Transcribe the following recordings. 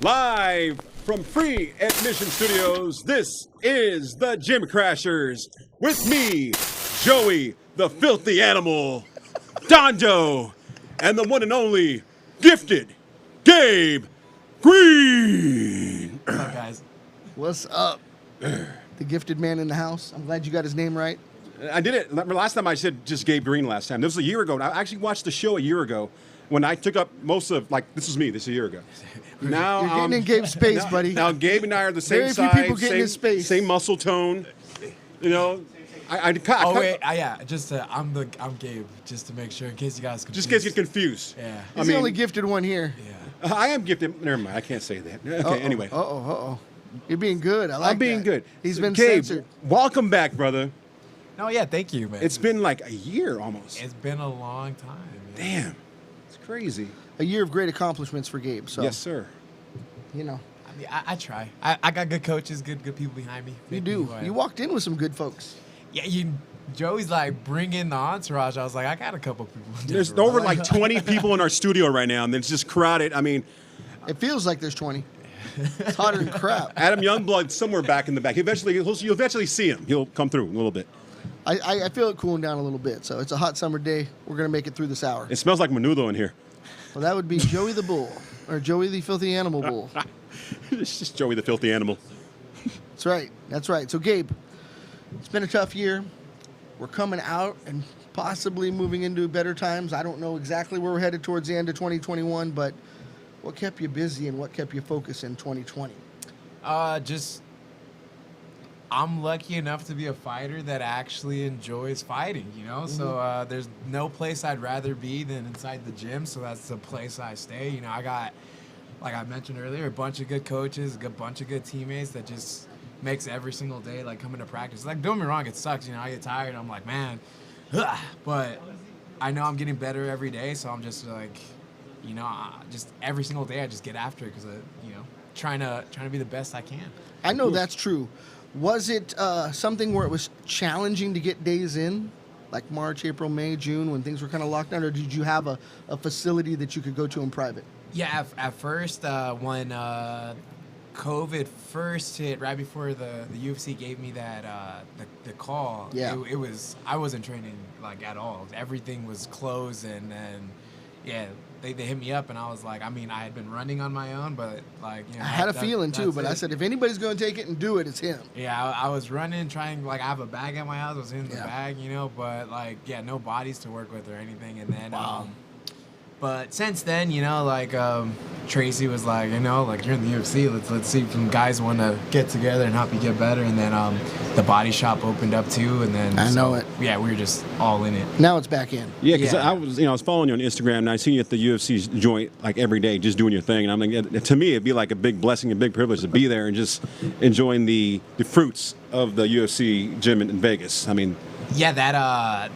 Live from Free Admission Studios, this is the Gym Crashers. With me, Joey, the filthy animal, Donjo, and the one and only gifted Gabe Green. What's up, guys? What's up? The gifted man in the house. I'm glad you got his name right. I did it. Last time I said just Gabe Green last time. This was a year ago. I actually watched the show a year ago when I took up most of, this is me, this is a year ago. Now You're getting in Gabe's space, buddy. Now Gabe and I are the same Very size, few people get in his space. same muscle tone. You know, I'm Gabe, just to make sure, in case you guys confused. Just in case you get confused. Yeah. He's the only gifted one here. Yeah. I am gifted. Never mind. I can't say that. Okay. Anyway. You're being good. I like I'm being that. good. He's been Gabe, censored. welcome back, brother. No, yeah, thank you, man. It's been like a year almost. It's been a long time. Man. Damn. It's crazy. A year of great accomplishments for Gabe. So Yes, sir. you know, I mean, I try. I got good coaches, good people behind me. you Make do. me who I You am. walked in with some good folks. Yeah, Joey's like, bring in the entourage. I was like, I got a couple people. There's over like 20 people in our studio right now, and it's just crowded. I mean, It feels like there's 20. It's hotter than crap. Adam Youngblood somewhere back in the back. You'll eventually see him. He'll come through a little bit. I feel it cooling down a little bit. So it's a hot summer day. We're gonna make it through this hour. It smells like menudo in here. Well, that would be Joey the Bull or Joey the Filthy Animal Bull. It's just Joey the filthy animal. That's right. That's right. So, Gabe, it's been a tough year. We're coming out and possibly moving into better times. I don't know exactly where we're headed towards the end of 2021, but what kept you busy and what kept you focused in 2020? I'm lucky enough to be a fighter that actually enjoys fighting, you know? So there's no place I'd rather be than inside the gym, so that's the place I stay. You know, I got, like I mentioned earlier, a bunch of good coaches, a bunch of good teammates that just makes every single day, like, coming to practice. Like, don't get me wrong, it sucks, you know? I get tired, I'm like, man, but I know I'm getting better every day, so I'm just like, you know, just every single day I just get after it because, you know, trying to be the best I can. I know that's true. Was it something where it was challenging to get days in, like March, April, May, June, when things were kind of locked down, or did you have a facility that you could go to in private? Yeah, at first, when COVID first hit, right before the UFC gave me that the call, it was, I wasn't training like at all. Everything was closed, and then they hit me up, and I was like, I mean, I had been running on my own, but like, you know, I had a feeling too, but it. I said, if anybody's going to take it and do it, it's him. Yeah, I was running, trying, like, I have a bag at my house, I was in the bag, you know, but like, yeah, no bodies to work with or anything, and then but since then, you know, like, Tracy was like, you know, like, you're in the UFC, let's see if some guys want to get together and help you get better. And then the body shop opened up too, and then yeah, we were just all in it. Now it's back in. Yeah, because I was following you on Instagram, and I see you at the UFC's joint like every day, just doing your thing. And I'm like, to me, it'd be like a big blessing, a big privilege to be there and just enjoying the fruits of the UFC gym in Vegas. I mean, yeah, that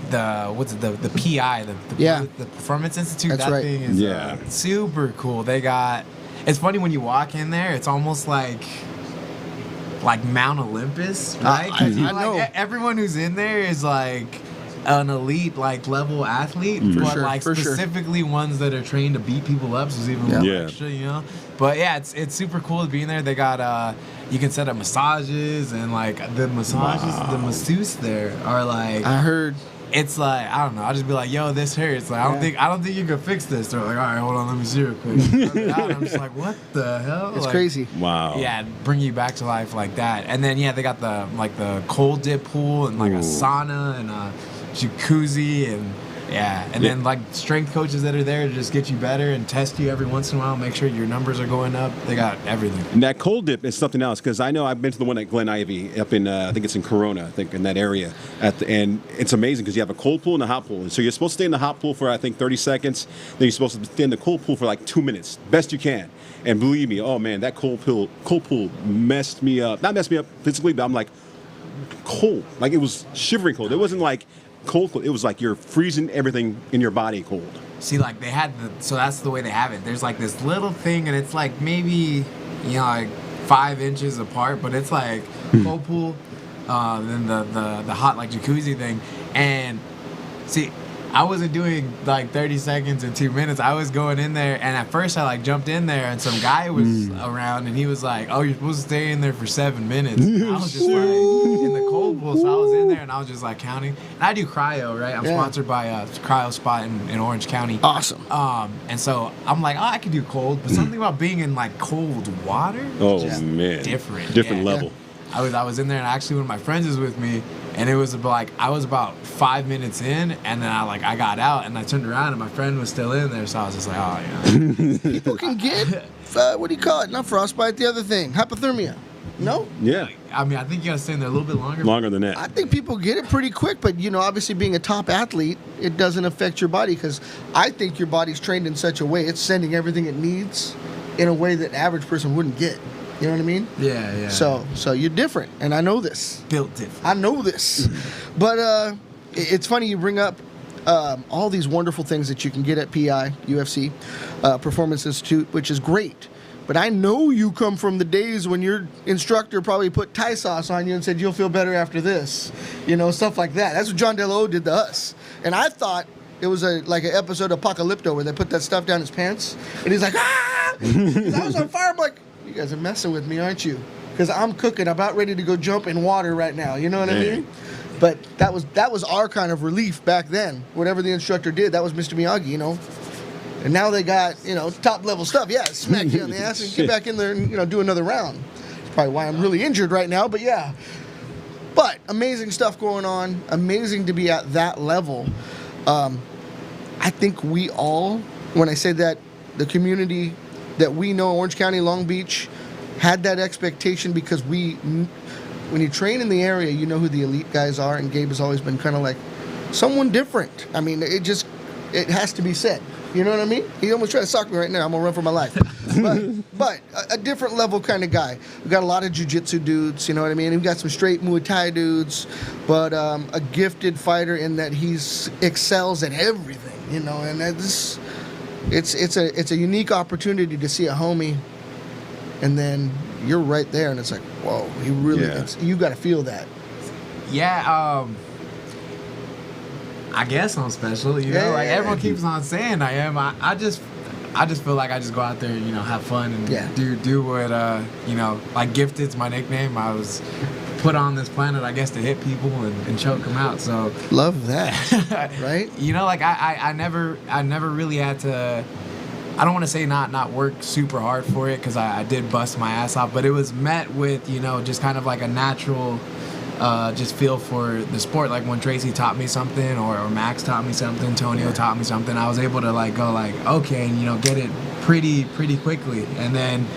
the PI, the Performance Institute. That's that right. thing is super cool. It's funny when you walk in there, it's almost like Mount Olympus, right? I know. Like, everyone who's in there is like an elite level athlete, but specifically ones that are trained to beat people up, so it's even more extra, you know. But yeah, it's super cool to be in there. They got you can set up massages, and like the massages, the masseuse there are like, I heard. It's like, I don't know, I'll just be like, yo, this hurts. Like, I don't think you can fix this. They're like, all right, hold on, let me see real quick. I'm just like, what the hell? It's like, crazy. Wow. Yeah, bring you back to life like that. And then they got the cold dip pool and like a sauna and a jacuzzi and then like strength coaches that are there to just get you better and test you every once in a while, make sure your numbers are going up. They got everything. And that cold dip is something else, because I know I've been to the one at Glen Ivy up in, I think it's in Corona, I think in that area. And it's amazing because you have a cold pool and a hot pool. So you're supposed to stay in the hot pool for, I think, 30 seconds. Then you're supposed to stay in the cold pool for like 2 minutes, best you can. And believe me, oh man, that cold pool messed me up. Not messed me up physically, but I'm like cold. Like it was shivering cold. It wasn't like cold. It was like you're freezing everything in your body cold. See, like they had so that's the way they have it. There's like this little thing, and it's like maybe, you know, like 5 inches apart, but it's like cold pool, then the hot like jacuzzi thing. And see, I wasn't doing like 30 seconds and 2 minutes. I was going in there, and at first I like jumped in there, and some guy was around, and he was like, "Oh, you're supposed to stay in there for 7 minutes." And I was just like in the cold pool, so I was in there, and I was just like counting. And I do cryo, right? I'm sponsored by a cryo spot in Orange County. Awesome. And so I'm like, oh, I can do cold, but something about being in like cold water. Oh just man, different level. I was in there, and actually one of my friends was with me, and it was about, like I was about 5 minutes in, and then I got out, and I turned around, and my friend was still in there, so I was just like, oh yeah. People can get what do you call it? Not frostbite. The other thing, hypothermia. No. Yeah. I mean, I think you gotta stay in there a little bit longer. Longer than that. I think people get it pretty quick, but obviously being a top athlete, it doesn't affect your body because I think your body's trained in such a way it's sending everything it needs in a way that an average person wouldn't get. You know what I mean? Yeah. So you're different, and I know this. Built different. I know this. But it's funny you bring up all these wonderful things that you can get at PI, UFC, Performance Institute, which is great. But I know you come from the days when your instructor probably put Thai sauce on you and said, you'll feel better after this. Stuff like that. That's what John DeLo did to us. And I thought it was like an episode of Apocalypto where they put that stuff down his pants. And he's like, ah! 'Cause I was on fire. I'm like, you guys are messing with me, aren't you? Because I'm cooking, about ready to go jump in water right now. You know what I mean? But that was our kind of relief back then. Whatever the instructor did, that was Mr. Miyagi, And now they got, top level stuff. Yeah, smack you on the ass and get back in there and, do another round. That's probably why I'm really injured right now, but yeah. But amazing stuff going on. Amazing to be at that level. I think we all, when I say that, the community that we know, Orange County, Long Beach, had that expectation because when you train in the area, you know who the elite guys are, and Gabe has always been kind of like someone different. I mean, it has to be said. You know what I mean? He almost tried to sock me right now. I'm going to run for my life. But a different level kind of guy. We've got a lot of jiu-jitsu dudes, you know what I mean? We've got some straight Muay Thai dudes, but a gifted fighter in that he excels at everything, and it's a unique opportunity to see a homie, and then you're right there, and it's like, whoa, he really, you got to feel that. Yeah, I guess I'm special, everyone keeps on saying I am. I just feel like I just go out there, have fun and do what, like Gifted's my nickname. I was put on this planet, I guess, to hit people and choke them out. So love that, right? I never really had to. I don't want to say not work super hard for it because I did bust my ass off, but it was met with just kind of like a natural. Just feel for the sport. Like when Tracy taught me something, or Max taught me something, Tonio taught me something, I was able to go okay, and get it pretty quickly. And then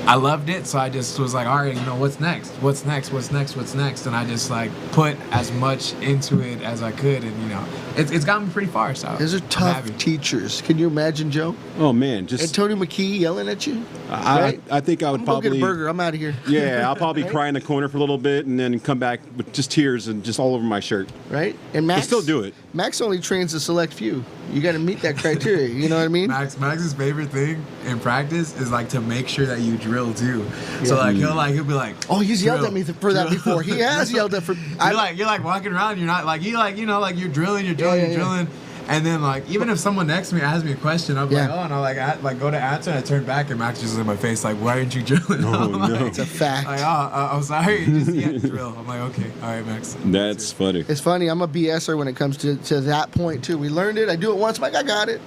I loved it, so I just was like, all right, what's next? What's next? And I just put as much into it as I could, and it's gotten me pretty far. So those are tough teachers. Can you imagine, Joe? Oh man, and Tony McKee yelling at you. I think I would probably go get a burger. I'm out of here. Yeah, I'll probably cry in the corner for a little bit, and then come back with just tears and just all over my shirt. Right, and Max still do it. Max only trains a select few. You got to meet that criteria. You know what I mean? Max's favorite thing in practice is to make sure that you drill too. Yeah. So he'll be like, oh, he's yelled at me for that before. He has yelled at for. You're walking around. You're not you're drilling. And then even if someone next to me asks me a question, I'm like, oh, and I go to answer, and I turn back, and Max just in my face why aren't you drilling? Oh, no. It's a fact. I'm sorry, you just drill. I'm like, okay, all right, Max. That's funny. It's funny. I'm a BSer when it comes to that point too. We learned it. I do it once, I'm like, I got it.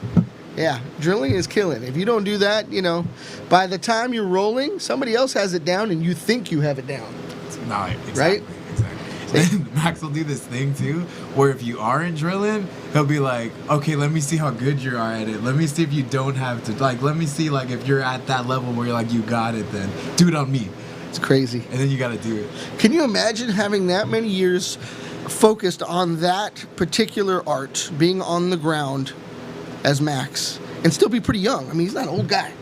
Yeah, drilling is killing. If you don't do that, by the time you're rolling, somebody else has it down, and you think you have it down. No, exactly. Right? Then Max will do this thing too, where if you aren't drilling, he'll be like, okay, let me see how good you are at it. Let me see if you don't have to, let me see, if you're at that level where you're you got it, then do it on me. It's crazy. And then you got to do it. Can you imagine having that many years focused on that particular art, being on the ground as Max, and still be pretty young? I mean, he's not an old guy.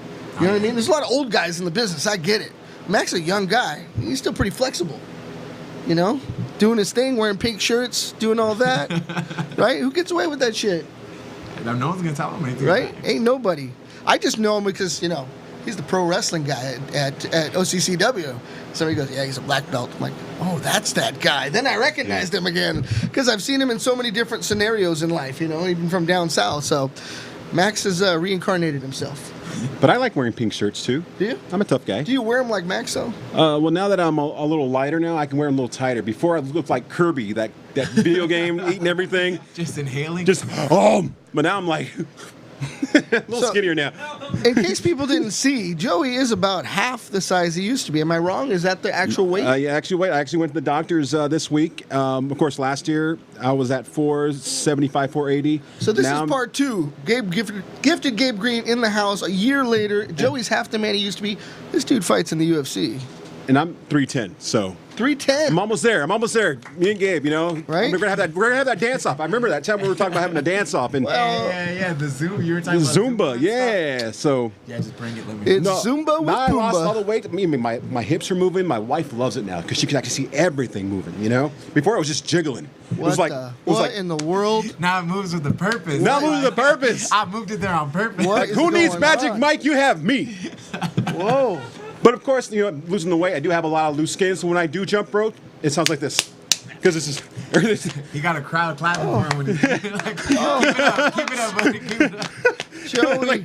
You know what I mean? There's a lot of old guys in the business. I get it. Max is a young guy. He's still pretty flexible. Doing his thing, wearing pink shirts, doing all that, right? Who gets away with that shit? No one's gonna tell him anything. Right? Ain't nobody. I just know him because he's the pro wrestling guy at OCCW. Somebody goes, yeah, he's a black belt. I'm like, oh, that's that guy. Then I recognized him again because I've seen him in so many different scenarios in life, even from down south. So Max has reincarnated himself. But I like wearing pink shirts too. Do you? I'm a tough guy. Do you wear them like Max, though? Well, now that I'm a little lighter now, I can wear them a little tighter. Before I looked like Kirby, that video game, eating everything. Just inhaling? But now I'm like... a little skinnier now. In case people didn't see, Joey is about half the size he used to be. Am I wrong? Is that the actual weight? Yeah, actually weight. I actually went to the doctors this week. Of course, last year I was at 475, 480. So this is part 2. Gabe gifted Gabe Green in the house a year later. Joey's half the man he used to be. This dude fights in the UFC. And I'm 310, so... 310. I'm almost there. Me and Gabe, Right? We're gonna have that dance off. I remember that time we were talking about having a dance off and Yeah. The Zumba. You were talking about Zumba. and Yeah. stuff? So Yeah, just bring it. Let me. It's Zumba with I lost all the Pumbaa. weight. I mean, my hips are moving. My wife loves it now because she can actually see everything moving. Before it was just jiggling. What in the world? Now it moves with a purpose. Now it moves with a purpose. I moved it there on purpose. What is Who needs going Magic on? Mike? You have me. Whoa. But of course, losing the weight, I do have a lot of loose skin. So when I do jump rope, it sounds like this. Because this is. He got a crowd clapping for him when he like, keep it up, buddy. Keep it up. Joey.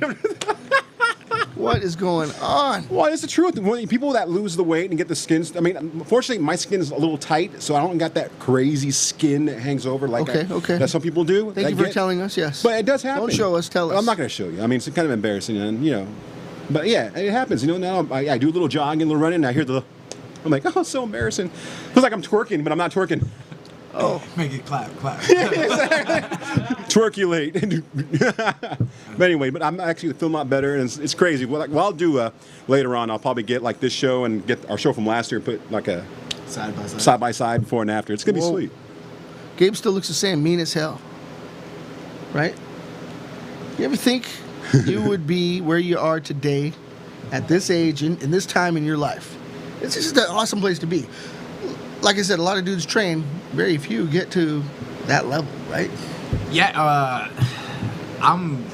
What is going on? Well, it's the truth. When people that lose the weight and get the skin, I mean, unfortunately, my skin is a little tight, so I don't got that crazy skin that hangs over like that some people do. Thank you for telling us, yes. But it does happen. Don't show us, tell us. I'm not going to show you. I mean, it's kind of embarrassing, and But yeah, it happens. Now I do a little jogging, a little running, and I hear I'm like, oh, it's so embarrassing. Feels like I'm twerking, but I'm not twerking. Oh. Make it clap. Twerkulate. But anyway, but I'm actually feeling a lot better, and it's crazy. What I'll do later on, I'll probably get like this show and get our show from last year and put like a side by side before and after. It's gonna be sweet. Gabe still looks the same, mean as hell. Right? You ever think you would be where you are today at this age, in this time in your life? It's just an awesome place to be. Like I said, a lot of dudes train. Very few get to that level, right? Yeah, I'm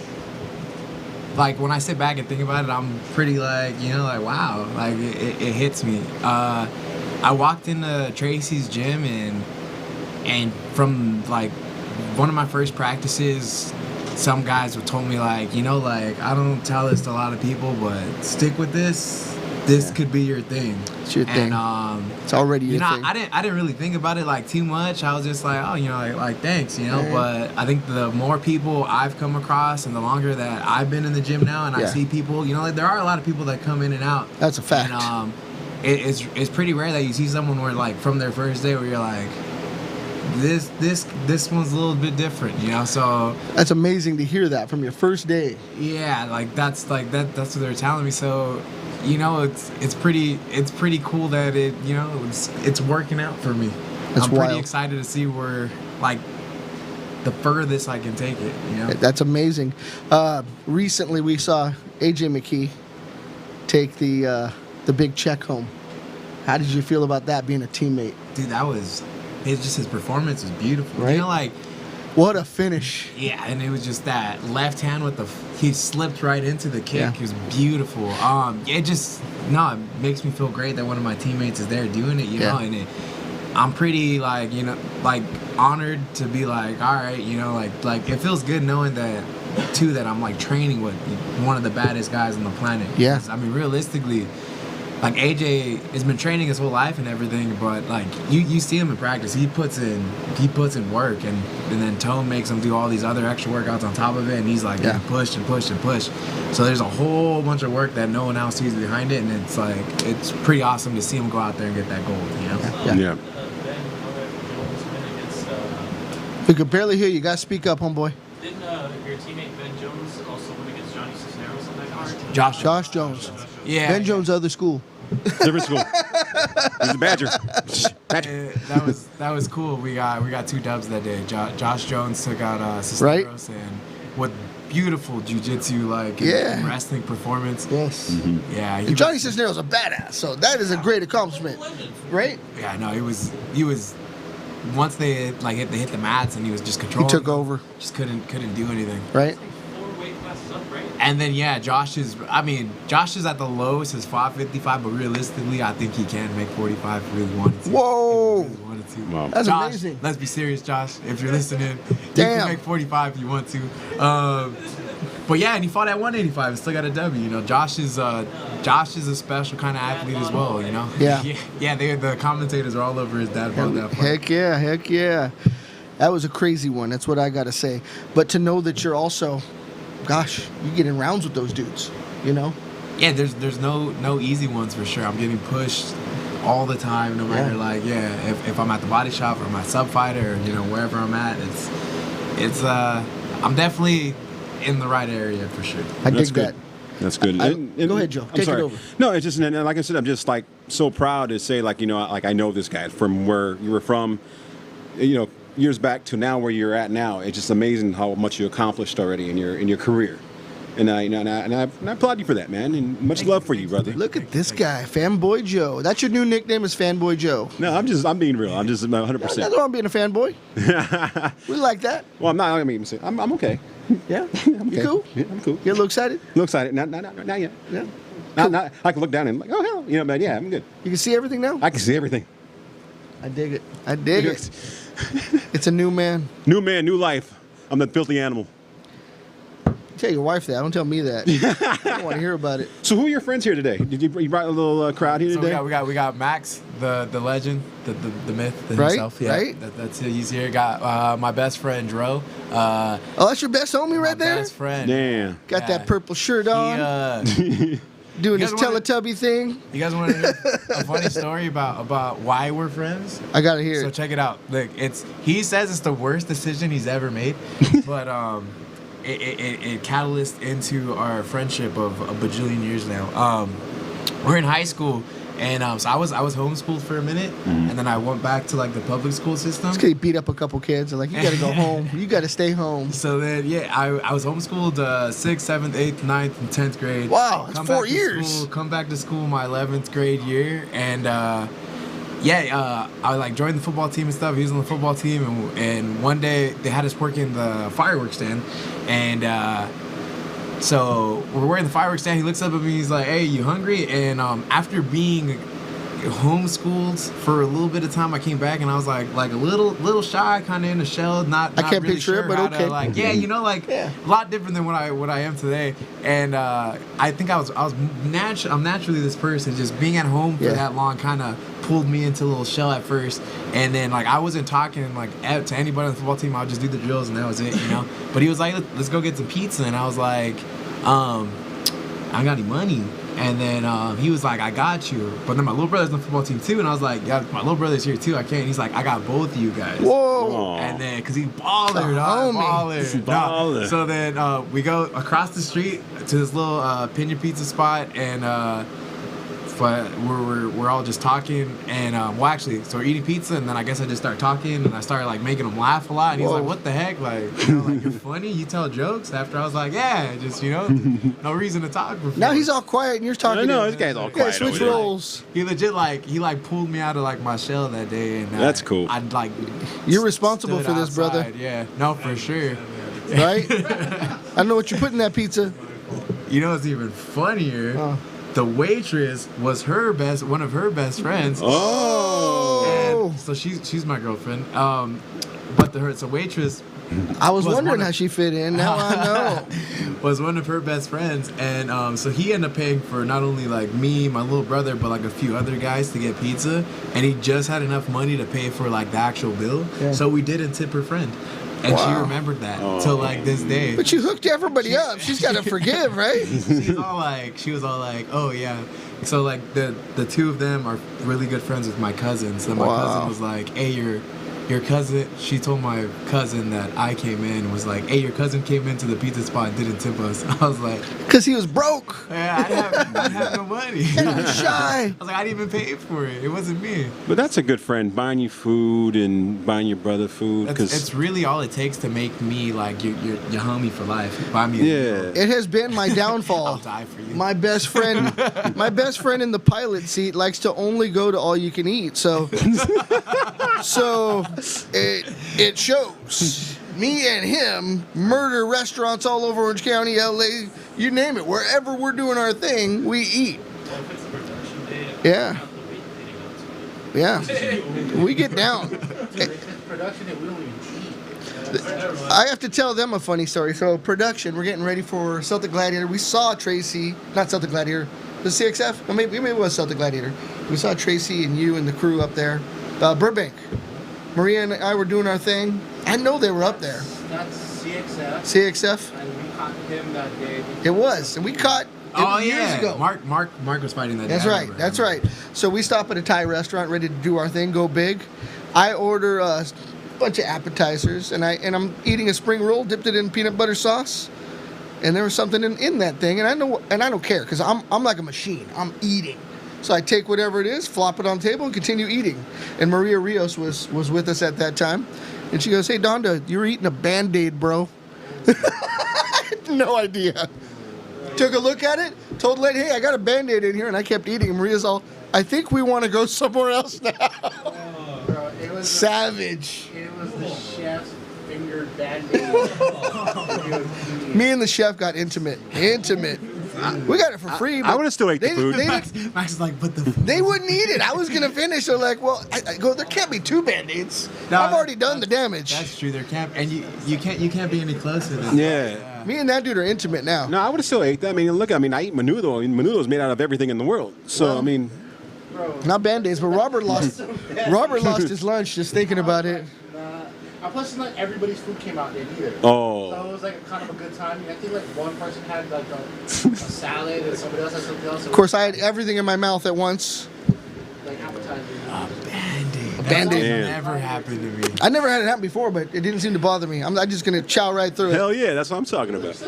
like, when I sit back and think about it, I'm pretty like wow, like it hits me. I walked into Tracy's gym and from like one of my first practices, some guys told me like, I don't tell this to a lot of people, but stick with this. This could be your thing. It's your thing. And it's already your thing. I didn't really think about it like too much. I was just like, oh, like thanks, But I think the more people I've come across and the longer that I've been in the gym now, and I see people, like there are a lot of people that come in and out. That's a fact. And it's pretty rare that you see someone where like from their first day where you're like, this one's a little bit different, So that's amazing to hear that from your first day. Yeah, like that's what they're telling me. So, it's pretty cool that it's working out for me. That's I'm pretty wild. excited to see where like the furthest I can take it. That's amazing. Recently, we saw AJ McKee take the big check home. How did you feel about that, being a teammate? Dude, his performance was beautiful. Right? What a finish. Yeah, and it was just that left hand he slipped right into the kick. Yeah. It was beautiful. It makes me feel great that one of my teammates is there doing it, and I'm pretty like honored to be like, all right, like it feels good knowing that too, that I'm like training with one of the baddest guys on the planet. Yeah. I mean, realistically, like AJ has been training his whole life and everything, but like you see him in practice, he puts in work, and then Tone makes him do all these other extra workouts on top of it, and he's like getting pushed and pushed and pushed. So there's a whole bunch of work that no one else sees behind it, and it's like it's pretty awesome to see him go out there and get that gold. Yeah. We could barely hear you. Gotta speak up, homeboy. Didn't your teammate Ben Jones also win against Johnny Cisneros on that card? Josh Jones. Yeah. Ben Jones, other school. Different school. He's a Badger. That was cool. We got 2 dubs that day. Josh Jones took out Cisneros, and what beautiful jiu-jitsu and wrestling performance. Yes. Mm-hmm. Yeah. And Johnny Cisneros is a badass, so that is a great accomplishment, right? Yeah. No, he was. Once they hit the mats and he was just controlling. He took over. Just couldn't do anything. Right. 4 weight classes is up, right? And then Josh is at the lowest is 555, but realistically, I think he can make 45 if he really wanted to. Whoa. If he really wanted to. Wow. That's Josh, amazing. Let's be serious, Josh. If you're listening, you Damn. can make 45 if you want to. But yeah, and he fought at 185 and still got a W. You know, Josh is a special kind of athlete as well. You know. Yeah. The commentators are all over his dad about that fight. Heck yeah. That was a crazy one. That's what I got to say. But to know that you're also, gosh, you get in rounds with those dudes, you know? Yeah, there's no easy ones for sure. I'm getting pushed all the time, no matter if I'm at the body shop or my sub fighter or, you know, wherever I'm at, it's I'm definitely in the right area for sure. I That's dig good. that. That's good. Go ahead, Joe. I'm Take sorry. it over. No, it's just, and like I said, I'm just like so proud to say, like, you know, like I know this guy from where you were from, you know, years back to now where you're at now. It's just amazing how much you accomplished already in your career, and I applaud you for that, man. And much love for you, brother. Look at this guy, Fanboy Joe. That's your new nickname is Fanboy Joe. No, I'm being real. I'm just 100%. That's why I'm being a fanboy. We like that. Well, I'm not. I mean, I'm okay. Yeah? I'm You okay. cool? Yeah, I'm cool. You a little excited? Look excited. Not yet. Yeah. Not, I can look down and like, oh hell, you know, but yeah, I'm good. You can see everything now? I can see everything. I dig it. It's a new man. New man, new life. I'm the filthy animal. Tell your wife that. Don't tell me that. I don't want to hear about it. So who are your friends here today? Did you brought a little crowd here So today? we got Max, the legend, the myth, Right, himself. Yeah, right. That's it. He's here. Got my best friend Dro. Oh, that's your best homie right my there? Best friend. Damn. Got Yeah. that purple shirt on, doing you his guys wanna- Teletubby thing. You guys want to hear a funny story about why we're friends? I got to hear So it. check it out. Look, he says it's the worst decision he's ever made, but it catalyzed into our friendship of a bajillion years now. We're in high school, and so I was homeschooled for a minute, and then I went back to like the public school system. This kid beat up a couple kids. They're like, you got to go home. You got to stay home. So then, I was homeschooled 6th, 7th, 8th, 9th, and 10th grade. Wow, that's Come 4 back to years. school- come back to school my 11th grade year, and I like joined the football team and stuff. He was on the football team, and one day they had us work in the fireworks stand, and so we're working the fireworks stand. He looks up at me. He's like, "Hey, you hungry?" And after being homeschooled for a little bit of time, I came back and I was like a little shy, kind of in a shell. Not can't really picture it, sure but how okay. to, like, you know, like Yeah. a lot different than what I am today. And I think I'm naturally this person. Just being at home for Yeah. that long kind of pulled me into a little shell at first. And then like I wasn't talking like to anybody on the football team. I would just do the drills and that was it, you know. But he was like, let's go get some pizza, and I was like, I don't got any money. And then he was like, I got you. But then my little brother's on the football team too. And I was like, yeah, my little brother's here too. I can't. He's like, I got both of you guys. Whoa. Aw. And then, because he's baller, dog, homie. baller. Baller. No. So then we go across the street to this little Pinion Pizza spot, and but we're all just talking, and well, actually, so we're eating pizza, and then I guess I just start talking, and I started like making him laugh a lot, and he's Whoa. like, "What the heck? Like, you know, like you're funny. You tell jokes." After I was like, "Yeah, just you know, no reason to talk." Before. Now he's all quiet and you're talking I know to this him. guy's all You guys quiet. switch over there. roles. He legit like pulled me out of like my shell that day, and That's cool. I'd like. You're responsible stood for this, brother. outside, Yeah, no, for sure. Right? I know what you put in that pizza. You know what's even funnier? The waitress was one of her best friends. Oh. And so she's my girlfriend. But the waitress I was Was wondering one of- how she fit in. Now I know. was one of her best friends, and so he ended up paying for not only like me, my little brother, but like a few other guys to get pizza, and he just had enough money to pay for like the actual bill. Yeah. So we didn't tip her friend, and she Wow. remembered that till like this day. But you hooked everybody up. She's got to forgive, right? She was all like, oh yeah. So like the two of them are really good friends with my cousin. So my Wow. cousin was like, hey, your cousin. She told my cousin that I came in and was like, hey, your cousin came into the pizza spot and didn't tip us. I was like, Because he was broke. yeah, I didn't have no money. And he was shy. I was like, I didn't even pay for it. It wasn't me. But that's a good friend, buying you food and buying your brother food. It's really all it takes to make me like your homie for life. Buy me a meal. Yeah. It has been my I'll downfall. die for you. My best friend in the pilot seat likes to only go to all you can eat. So it shows. me and him murder restaurants all over Orange County, LA, you name it. Wherever we're doing our thing, we eat. Well, if it's a production day, Yeah. I have to wait leading up to it. Yeah. We get down. Production that we don't even eat. I have to tell them a funny story. So production, we're getting ready for Celtic Gladiator. We saw Tracy, not Celtic Gladiator, the CXF. Maybe it was Celtic Gladiator. We saw Tracy and you and the crew up there, Burbank. Maria and I were doing our thing. I know they were up there. That's CXF. CXF. And we caught him that day. It was, and we caught. Oh years yeah, ago. Mark was fighting that. That's day. I right. remember. That's right. So we stop at a Thai restaurant, ready to do our thing, go big. I order a bunch of appetizers, and I'm eating a spring roll, dipped it in peanut butter sauce, and there was something in that thing, and I don't care because I'm like a machine. I'm eating. So I take whatever it is, flop it on the table, and continue eating. And Maria Rios was with us at that time, and she goes, "Hey Donda, you were eating a Band-Aid, bro." I had no idea. Took a look at it, told the lady, "Hey, I got a Band-Aid in here," and I kept eating. And Maria's all, "I think we want to go somewhere else now." Bro, it was Savage. it was the chef's fingered Band-Aid. Me and the chef got intimate. We got it for free. I would have still ate the they, food. They, Max is like, but the they wouldn't eat it. I was gonna finish. They're like, "Well," I go, "There can't be two Band-Aids. No, I've already done the damage." That's true. There can't, and you can't be any closer than Yeah. Me and that dude are intimate now. No, I would have still ate that. I mean, look, I eat menudo. I mean, menudo is made out of everything in the world. So, I mean, Bro, Not Band-Aids, but Robert lost his lunch just thinking about it. plus, not everybody's food came out there either. oh. So it was like kind of a good time. I think like one person had like a salad and somebody else had something else. Of course, I had everything in my mouth at once. Like appetizers. Band-Aid. Band-Aid. That never happened to me. I never had it happen before, but it didn't seem to bother me. I'm just gonna chow right through it. Hell yeah, that's what I'm talking about.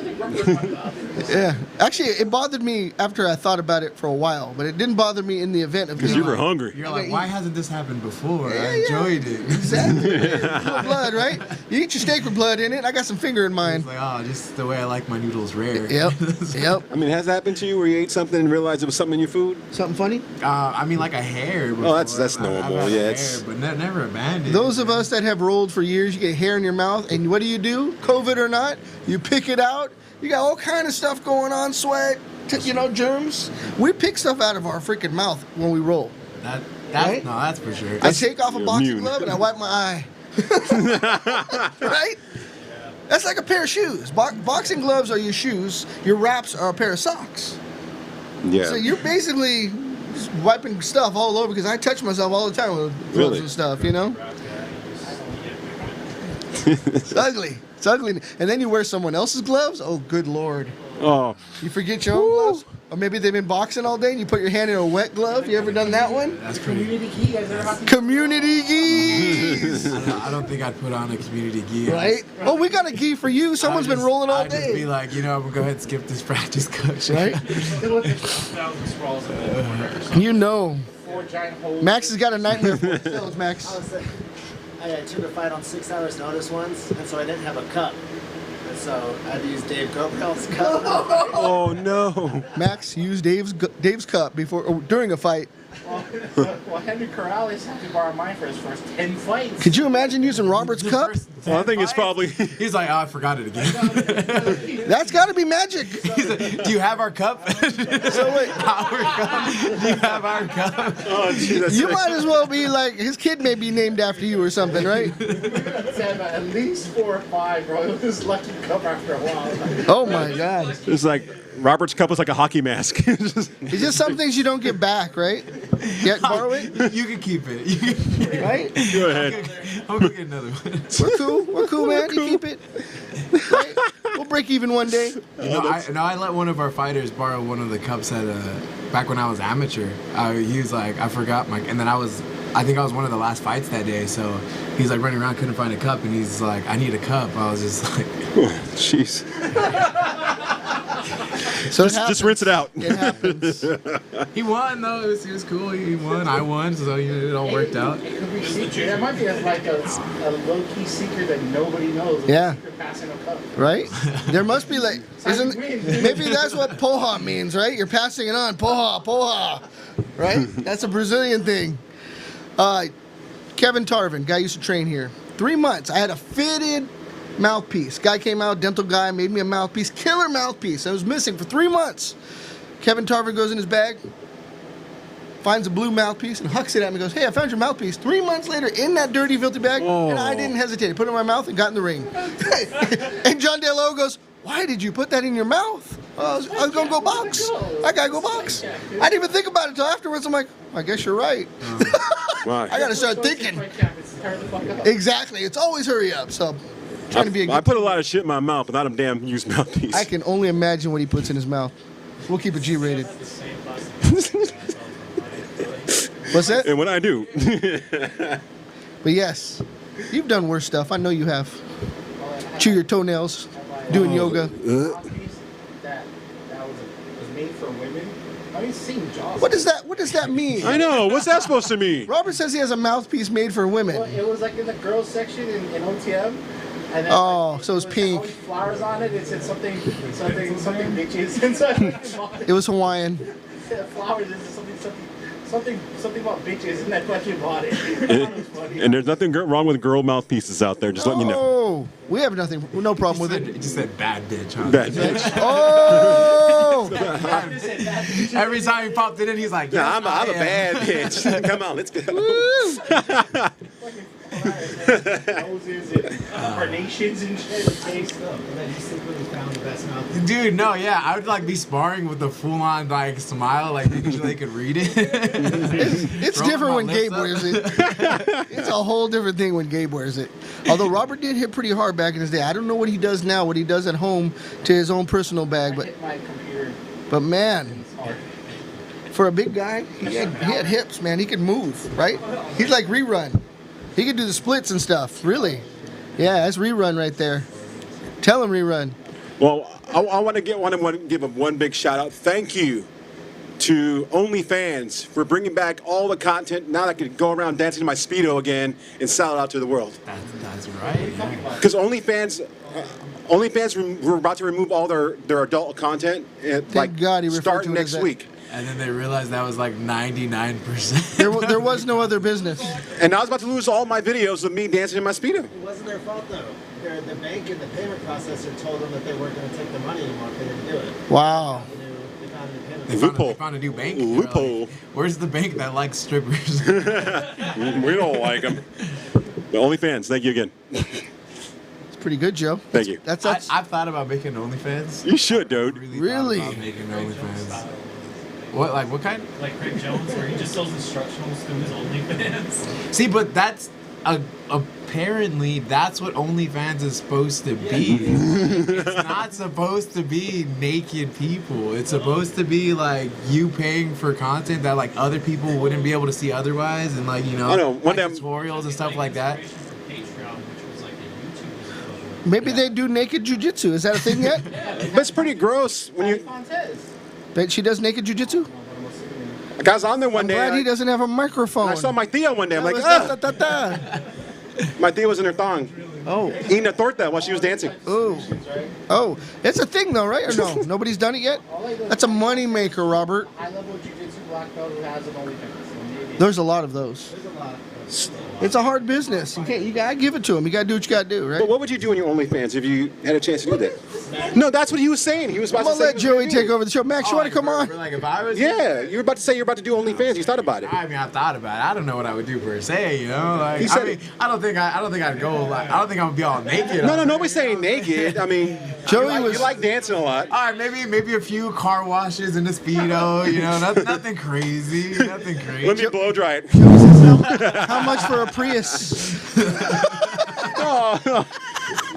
Yeah, actually, it bothered me after I thought about it for a while, but it didn't bother me in the event of Because being you were like, hungry. You're like, why hasn't this happened before? Yeah, I yeah. enjoyed it. Exactly. Little blood, right? You eat your steak with blood in it. I got some finger in mine. It's like, oh, just the way I like my noodles rare. Yep. Yep. I mean, has that happened to you where you ate something and realized it was something in your food? Something funny? I mean, like a hair. Before. Oh, that's normal. I've had Yeah, a it's- hair, but never a Band-Aid. Those of us that have rolled for years, you get hair in your mouth, and what do? COVID or not, you pick it out. You got all kind of stuff going on, sweat, germs. We pick stuff out of our freaking mouth when we roll. That's Right? no, that's for sure. I take off a you're boxing immune. glove and I wipe my eye. Right? That's like a pair of shoes. Boxing gloves are your shoes. Your wraps are a pair of socks. Yeah. So you're basically just wiping stuff all over because I touch myself all the time with gloves Really? and stuff, It's ugly. It's ugly. And then you wear someone else's gloves? Oh, good Lord. oh. You forget your own gloves? Or maybe they've been boxing all day and you put your hand in a wet glove. You ever done that one? That's pretty. Community key, guys ever have to Community geese. I don't think I'd put on a community gi. Right? Oh, we got a gi for you. Someone's been rolling all I'd just be day. like, I'm gonna go ahead and skip this practice, coach. Right? 1,000 sprawls in You know. 4 giant holes. Max has got a nightmare for it. Tell us, Max. I took a fight on 6 hours notice once, and so I didn't have a cup. And so I had to use Dave Gobrel's cup. Oh, no. Max used Dave's cup during a fight. Well, Henry Corrales had to borrow mine for his first 10 fights. Could you imagine using Robert's cup? Well, I think it's probably. He's like, oh, I forgot it again. That's got to be magic. He's like, do you have our cup? So wait, Our cup? Do you have our cup? Oh, gee, that's you might as well be like his kid may be named after you or something, right? Said at least 4 or 5, bro. It was lucky cup after a while. Oh my God! It's like Robert's cup was like a hockey mask. It's just some things you don't get back, right? Get borrow it, You can keep it. You can, right? Go ahead. I'm gonna get another one. We're cool, man. You keep it. Right? We'll break even one day. I let one of our fighters borrow one of the cups at back when I was amateur. He was like, I forgot my, and then I think I was one of the last fights that day. So he's like running around, couldn't find a cup, and he's like, I need a cup. I was just like, Jeez. So Just rinse it out. It happens. he won though. It was cool. He won. I won. So it all worked out. It could be secret. That might be like a low-key secret that nobody knows. Yeah. Secret passing a cup. Right? There must be like, maybe that's what poha means, right? You're passing it on, poha, right? That's a Brazilian thing. Kevin Tarvin, guy used to train here. 3 months. I had a fitted mouthpiece. Guy came out, dental guy, made me a mouthpiece. Killer mouthpiece. I was missing for 3 months. Kevin Tarver goes in his bag, finds a blue mouthpiece, and hucks it at me and goes, hey, I found your mouthpiece. 3 months later, in that dirty, filthy bag, and I didn't hesitate. I put it in my mouth and got in the ring. And John DeLo goes, why did you put that in your mouth? I was going to go box. I got to go box. I didn't even think about it until afterwards. I'm like, I guess you're right. Right. I got to start thinking. Exactly. It's always hurry up. So, trying to be a good I put a lot of shit in my mouth, but not a damn used mouthpiece. I can only imagine what he puts in his mouth. We'll keep it G-rated. What's that? And when I do. But yes, you've done worse stuff. I know you have. Chew your toenails, doing yoga. That was made for women. I mean, same job. What does that mean? I know. What's that supposed to mean? Robert says he has a mouthpiece made for women. Well, it was like in the girls section in OTM. And then, Oh, so it's there pink. always flowers on it. It said something bitches inside. It was Hawaiian. Flowers. It said something about bitches, and that's why she bought it. It was funny. And there's nothing wrong with girl mouthpieces out there. Just letting you know. Oh, we have nothing, no problem with it. It just said bad bitch, huh? Bad bitch. Oh, Every time he popped it in, he's like, Yeah, yes, I'm a I am. bad bitch. Come on, let's go. Noses and carnations and shit. Face. And then you secretly found the best mouth. Dude, no, yeah, I would like be sparring with a full-on like smile, like making sure they could read it. it's Throwing different my when lips Gabe up. wears it. It's a whole different thing when Gabe wears it. Although Robert did hit pretty hard back in his day. I don't know what he does now, what he does at home to his own personal bag, I but hit my computer. but man, Hard. for a big guy, he had hips, man. He could move, right? He's like Rerun. He could do the splits and stuff, really. Yeah, that's Rerun right there. Tell him Rerun. Well, I want to give one big shout out. Thank you to OnlyFans for bringing back all the content. Now that I can go around dancing in my Speedo again and sell it out to the world. That's right. Yeah. Because OnlyFans were about to remove all their adult content. Thank God he referred starting to it as next that. week. And then they realized that was like 99%. There was no other business. And I was about to lose all my videos of me dancing in my Speedo. It wasn't their fault though. The bank and the payment processor told them that they weren't going to take the money anymore if they didn't do it. Wow. They found a new payment. Loophole. They found a new bank. They were Loophole. like, where's the bank that likes strippers? We don't like them. The OnlyFans, thank you again. It's pretty good, Joe. Thank you. That's I've thought about making OnlyFans. You should, dude. Really? Thought about making OnlyFans. What kind? Like Rick Jones, where he just sells instructionals through his OnlyFans. See, but that's apparently that's what OnlyFans is supposed to be. It's not supposed to be naked people. It's supposed to be like you paying for content that like other people wouldn't be able to see otherwise, and like I know, one like day- tutorials and stuff like that. Patreon, which was like a YouTube. Maybe they do naked jujitsu. Is that a thing yet? But it's pretty gross when you. That she does naked jujitsu? I was on there one I'm day. glad he doesn't have a microphone. I saw my Thea one day. I'm like, Da, ah! da, da, da. My Thea was in her thong, Oh, eating a torta while she was dancing. oh, it's a thing though, right? Or no? Nobody's done it yet. That's a money maker, Robert. High level jiu-jitsu black belt who has an OnlyFans. So maybe. There's a lot of those. It's a hard business. You gotta give it to him. You gotta do what you gotta do, right? But what would you do on your OnlyFans if you had a chance to do that? No, that's what he was saying. He was about I'm to gonna say. let Joey take over the show. Max, you wanna come on? Like if I was Yeah, you were about to say you're about to do OnlyFans. You thought about it. I mean, I thought about it. I don't know what I would do per se, you know. Like, He said I mean, it. I don't think I'd go. Like, I don't think I'm gonna be all naked. No, nobody's saying naked. I mean, Joey you was. like dancing a lot. All right, maybe a few car washes in the Speedo, you know, nothing crazy, nothing crazy. Let me blow dry it. How much for a Prius? Oh,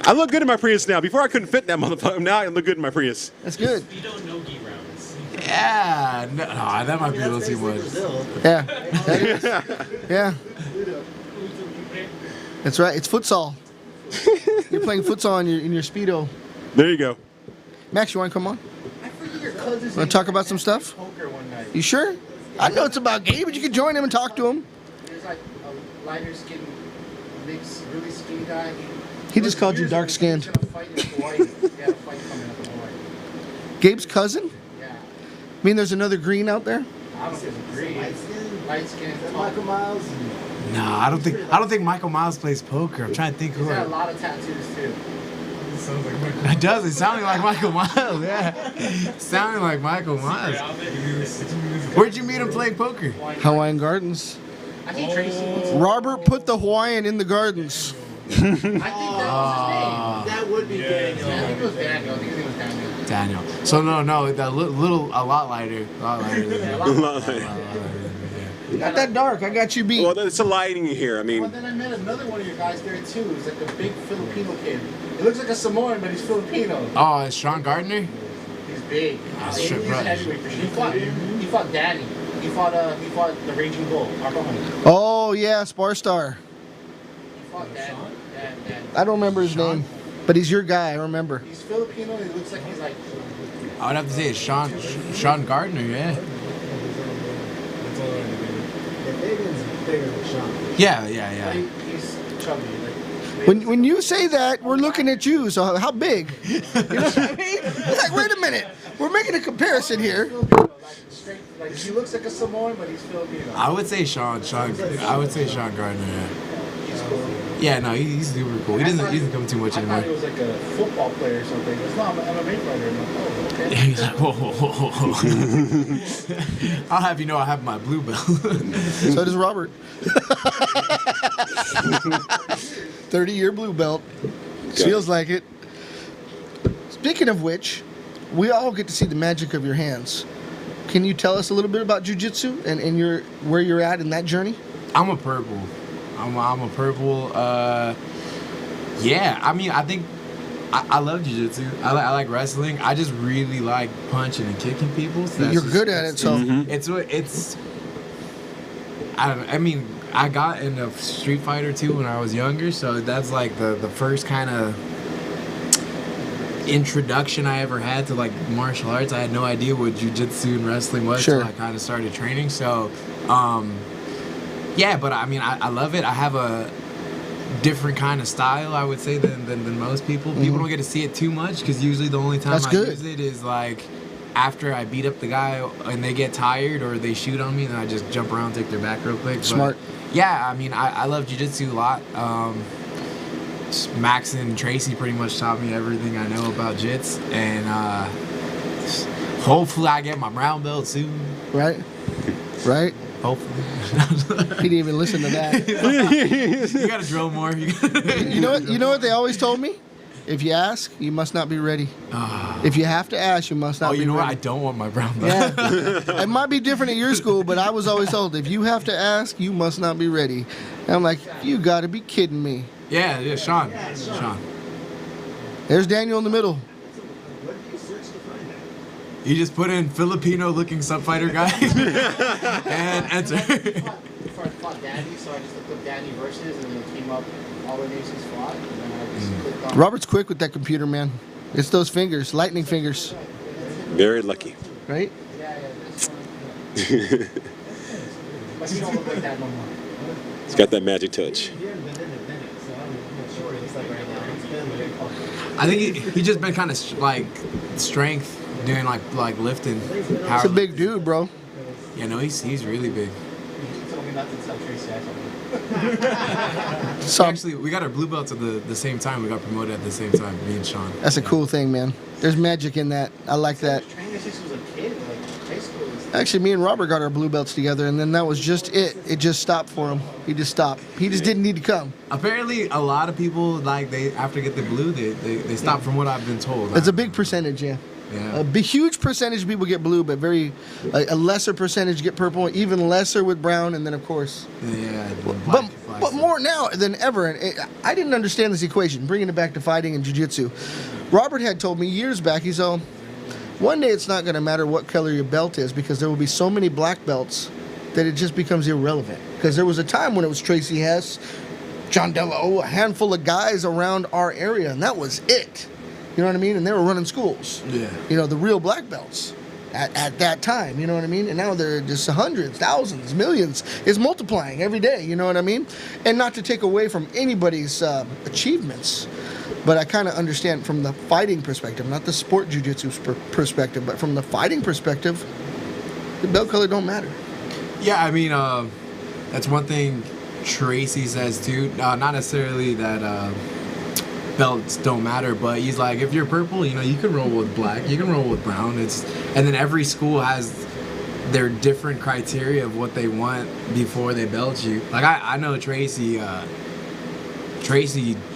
I look good in my Prius now. Before I couldn't fit in that motherfucker. Now I look good in my Prius. That's good. You don't nogi rounds. Yeah, no, that might be a little too much. Yeah. That is. Yeah. That's right. It's futsal. You're playing futsal in your Speedo. There you go. Max, you wanna come on? I forget your cousin's Wanna talk about some stuff? poker one night. You sure? I know it's about Gabe, but you can join him and talk to him. There's like a lighter skinned, big, really skinny guy. He just called you dark skinned. He was gonna fight in Hawaii. He had a fight coming up in Hawaii. Gabe's cousin? Yeah. I mean, there's another green out there? I don't disagree. Light skin. Michael Miles. No, I don't think Michael Miles plays poker. I'm trying to think He's who. got a lot of tattoos too. It does. It sounded like Michael Miles. Yeah, sounding like Michael Miles. Where'd you meet him playing poker? Hawaiian Gardens. I think Tracy. Robert put the Hawaiian in the gardens. I think that was his name. That would be Daniel. I think it was Daniel. I think his name was Daniel. Daniel. So no, that a lot lighter. A lot lighter than that. Not that dark. I got you beat. Well, it's a lighting here. I Well, mean, then I met another one of your guys there too. He's like a big Filipino kid. He looks like a Samoan, but he's Filipino. Oh, it's Sean Gardner? He's big. That's He's true, an bro. heavyweight for sure. He fought Danny. He fought the Raging Bull, Marco Honey. Oh yeah, Spar Star. He fought Danny. Dan. I don't remember his name, but he's your guy. I remember. He's Filipino. He looks like he's like. I would have to say it's Sean Gardner, yeah. Yeah, Fabian's bigger than Sean. Yeah. He's chubby. Like, When you say that, we're looking at you. So how big? You know what I mean? It's like, wait a minute. We're making a comparison here. Filipino, like straight. Like he looks like a Samoan, but he's Filipino. I would say Sean Gardner, yeah. He's cool. Yeah, no, he's super cool. He doesn't come too much I thought anymore. he was like a football player or something. It's not an MMA fighter. I'm like, oh, okay. Yeah, he's like, whoa. I'll have you know I have my blue belt. So does Robert. 30-year blue belt. Feels like it. Speaking of which, we all get to see the magic of your hands. Can you tell us a little bit about jiu-jitsu and where you're at in that journey? I'm a purple. I'm a purple. Yeah, I mean, I think I love jiu-jitsu. I like wrestling. I just really like punching and kicking people. So You're good at it, so it's. I don't know. I mean, I got into Street Fighter 2 when I was younger, so that's like the first kind of introduction I ever had to like martial arts. I had no idea what jiu-jitsu and wrestling was Sure. until I kind of started training. So, yeah, but I mean, I love it. I have a different kind of style, I would say, than most people. People don't get to see it too much because usually the only time That's I good. use it is like after I beat up the guy and they get tired or they shoot on me, then I just jump around, take their back real quick. But, Smart. yeah, I mean, I love jiu-jitsu a lot. Max and Tracy pretty much taught me everything I know about jits, and hopefully I get my brown belt soon. right? Right? Hopefully. He didn't even listen to that. You gotta drill more. You know what they always told me? If you ask, you must not be ready. If you have to ask, you must not Oh, be you know what? I ready. don't want my brown belt. Yeah. It might be different at your school, but I was always told, if you have to ask, you must not be ready. And I'm like, you gotta be kidding me. Yeah, Sean. There's Daniel in the middle. What did you search to find that? You just put in Filipino-looking sub-fighter guy and enter. Before I fought Danny, so I just looked up Danny versus, and then it came up all the names he's fought, and then I just clicked on. Robert's quick with that computer, man. It's those fingers, lightning fingers, very lucky. right? Yeah, this one. But he don't look like that no more. It's got that magic touch. You haven't been in it minute, so I'm not sure what it looks like right now. It's been like I think he just been kind of like strength, doing like lifting. It's a big dude, bro. Yeah, no, he's really big. He told me not to tell Tracy I told him. So Actually, we got our blue belts at the same time. We got promoted at the same time, me and Sean. that's a cool thing, man. There's magic in that. I like that. Training since he was a kid, like high school. Actually, me and Robert got our blue belts together, and then that was just it. It just stopped for him. He just stopped. He just didn't need to come. Apparently, a lot of people like they after they get the blue, they stop from what I've been told. It's a big percentage, yeah. Yeah. A big, huge percentage of people get blue, but a lesser percentage get purple, even lesser with brown, and then of course. Yeah. But more now than ever. And I didn't understand this equation, bringing it back to fighting and jiu-jitsu. Robert had told me years back, he's all, one day it's not going to matter what color your belt is because there will be so many black belts that it just becomes irrelevant. Because there was a time when it was Tracy Hess, John Della, a handful of guys around our area, and that was it. You know what I mean? And they were running schools. Yeah. You know, the real black belts at that time. You know what I mean? And now they're just hundreds, thousands, millions. It's multiplying every day. You know what I mean? And not to take away from anybody's achievements, but I kind of understand from the fighting perspective, not the sport jiu-jitsu perspective, but from the fighting perspective, the belt color don't matter. Yeah, I mean, that's one thing Tracy says too. Not necessarily that belts don't matter. But he's like, if you're purple, you know, you can roll with black, you can roll with brown. And then every school has their different criteria of what they want before they belt you. Like I know Tracy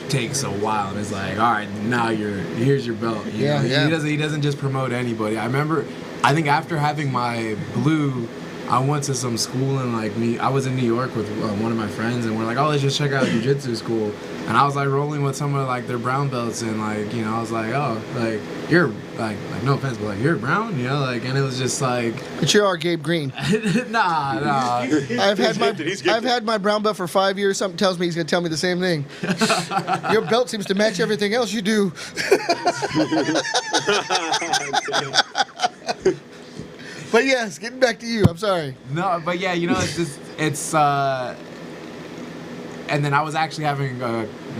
takes a while and is like, all right, now here's your belt. You know? He doesn't just promote anybody. I remember, I think after having my blue, I went to some school and I was in New York with one of my friends, and we're like, oh, let's just check out jiu-jitsu school. And I was like rolling with some of like their brown belts, and like, you know, I was like, oh, like you're like no offense, but like you're brown, you know, like, and it was just like, but you are Gabe Green. nah. I've had my brown belt for 5 years. Something tells me he's gonna tell me the same thing. Your belt seems to match everything else you do. But yes, getting back to you. I'm sorry. No, but yeah, you know, and then I was actually having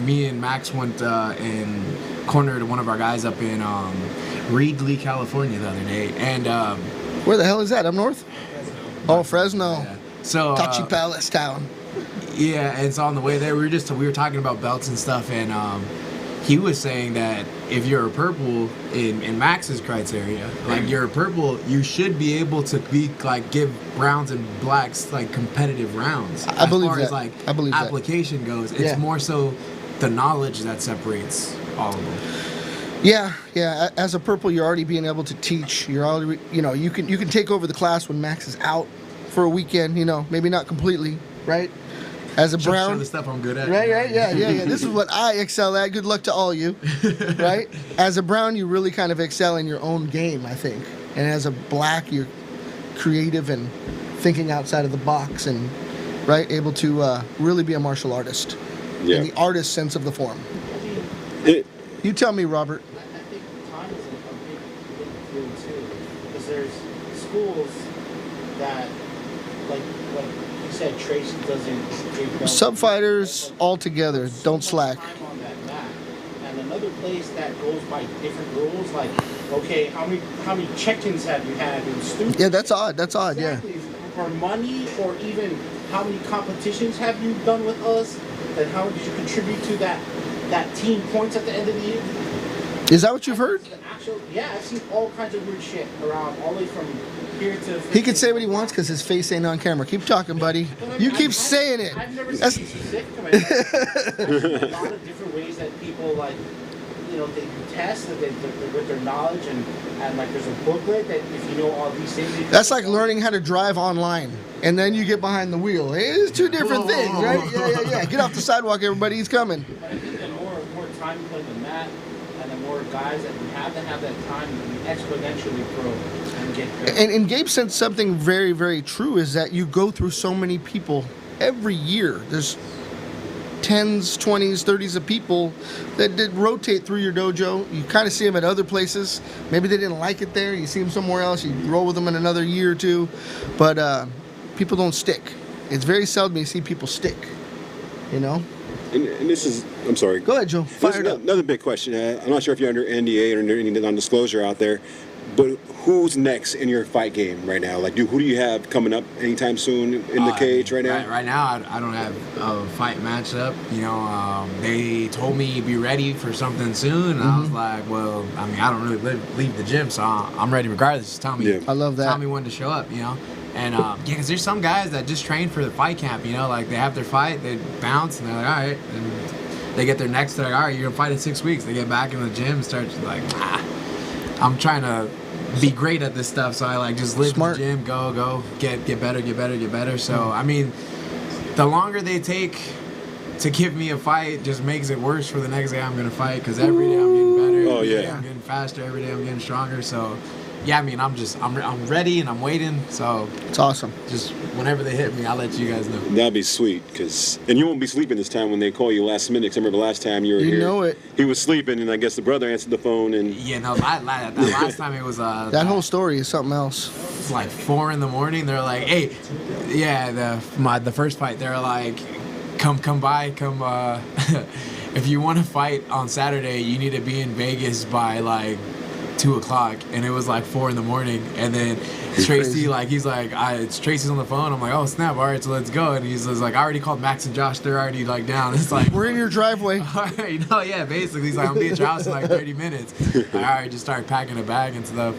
me and Max went and cornered one of our guys up in Reedley, California the other day, and where the hell is that? Up north? Oh, Fresno. Yeah. So Tachi Palace town. Yeah, and so on the way there, we were talking about belts and stuff, and he was saying that if you're a purple in Max's criteria, like you're a purple, you should be able to be like give browns and blacks like competitive rounds. I believe as far that. as like I believe that. application goes, it's more so the knowledge that separates all of them. Yeah. As a purple, you're already being able to teach. You're already, you know, you can take over the class when Max is out for a weekend. You know, maybe not completely, right? As a brown, show the stuff I'm good at. Right, yeah. This is what I excel at. Good luck to all you, right? As a brown, you really kind of excel in your own game, I think. And as a black, you're creative and thinking outside of the box, and right, able to really be a martial artist in the artist sense of the form. You tell me, Robert. I think time is a big deal too, because there's schools that, like you said, Tracy doesn't give Sub fighters all together, don't slack. Time on that mat. And another place that goes by different rules, like, okay, how many check-ins have you had in students? Yeah, that's odd. Exactly. Or money, or even how many competitions have you done with us? And how did you contribute to that team points at the end of the year? Is that what you've heard? Yeah, I've seen all kinds of weird shit around, all the way from here to... He can say what he wants because his face ain't on camera. Keep talking, buddy. You keep saying it. I've never seen you sick. There's a lot of different ways that people, like, you know, they test with their knowledge, and like there's a booklet that if you know all these things... That's like learning how to drive online, and then you get behind the wheel. It's two different things, right? Yeah. Get off the sidewalk, everybody. He's coming. But I think the more time you play the mat, and the more guys that you have to have that time, you exponentially grow and get better. And Gabe said something very, very true, is that you go through so many people every year. There's 10s, 20s, 30s of people that rotate through your dojo. You kind of see them at other places. Maybe they didn't like it there. You see them somewhere else. You roll with them in another year or two. But people don't stick. It's very seldom you see people stick, you know? And this is, I'm sorry. Go ahead, Joe. Fire it up. Another big question. I'm not sure if you're under NDA or under any non-disclosure out there, but who's next in your fight game right now? Like, who do you have coming up anytime soon in the cage right now? Right now, I don't have a fight matched up. You know, they told me be ready for something soon, and I was like, well, I mean, I don't really leave the gym, so I'm ready regardless. Just tell me. I love that. Tell me when to show up, you know. And because there's some guys that just train for the fight camp, you know, like they have their fight, they bounce, and they're like, all right, and they get their next, they're like, all right, you're gonna fight in 6 weeks. They get back in the gym, and start like, I'm trying to be great at this stuff, so I like just live in the gym, go, get better. So I mean, the longer they take to give me a fight, just makes it worse for the next day I'm gonna fight, because every day I'm getting better. Oh yeah. Every day I'm getting faster. Every day I'm getting stronger. So. Yeah, I mean, I'm ready and I'm waiting. So it's awesome. Just whenever they hit me, I'll let you guys know. That'd be sweet, and you won't be sleeping this time when they call you last minute. 'Cause I remember the last time you were here. You know it. He was sleeping, and I guess the brother answered the phone. And yeah, no, that last time it was that whole story is something else. It's like 4 a.m. They're like, hey, yeah, the first fight. They're like, come by. If you want to fight on Saturday, you need to be in Vegas by like 2 o'clock, and it was like 4 in the morning, and then Tracy, like, he's like, it's Tracy's on the phone. I'm like, oh snap, all right, so let's go. And he's like, I already called Max and Josh, they're already like down. It's like, We're in your driveway. all right, no, yeah, basically, he's like, I'll be at your house in like 30 minutes. Like, all right, just start packing a bag and stuff.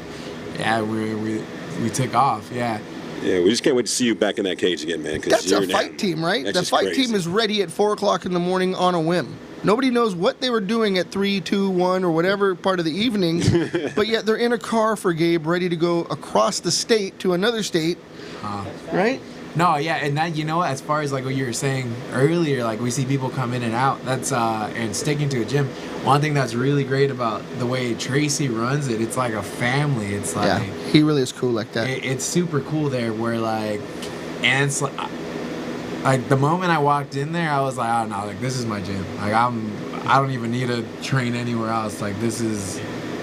Yeah, we took off, yeah. Yeah, we just can't wait to see you back in that cage again, man. That's a fight team, right? That's The just fight crazy. team is ready at 4 o'clock in the morning on a whim. Nobody knows what they were doing at 3, 2, 1, or whatever part of the evening, but yet they're in a car for Gabe, ready to go across the state to another state, right? No, yeah, and that, you know, as far as like what you were saying earlier, like we see people come in and out. That's and sticking to a gym. One thing that's really great about the way Tracy runs it, it's like a family. It's like, Yeah, he really is cool like that. it's super cool there. Where like, and it's like the moment I walked in there, I was like, oh no, like this is my gym. Like I don't even need to train anywhere else. Like this is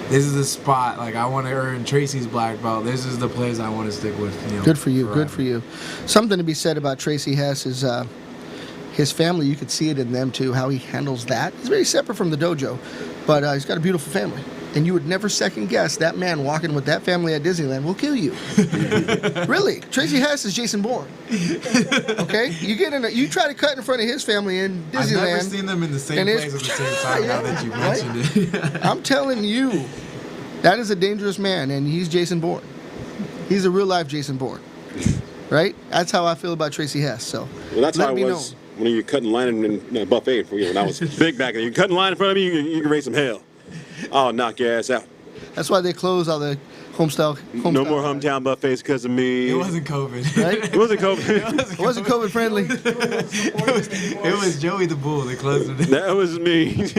the spot. Like I want to earn Tracy's black belt. This is the place I want to stick with. You know, Good for you. forever. Good for you. Something to be said about Tracy Hess is his family. You could see it in them too. How he handles that. He's very separate from the dojo, but he's got a beautiful family. And you would never second guess that man walking with that family at Disneyland will kill you. Really, Tracy Hess is Jason Bourne. Okay, you try to cut in front of his family in Disneyland. I've never seen them in the same and it's- place at the same time. Now that you mentioned it. I'm telling you, that is a dangerous man, and he's Jason Bourne. He's a real life Jason Bourne, right? That's how I feel about Tracy Hess. So Well, that's let how it it be was when you cut in line in a buffet. When I was big back then, you cut in line in front of me, you can raise some hell. I'll knock your ass out. That's why they close all the homestyle. No more hometown buffets because of me. It wasn't COVID. Right? It wasn't COVID. It wasn't COVID friendly. It was Joey the Bull. They closed it. That was me. He was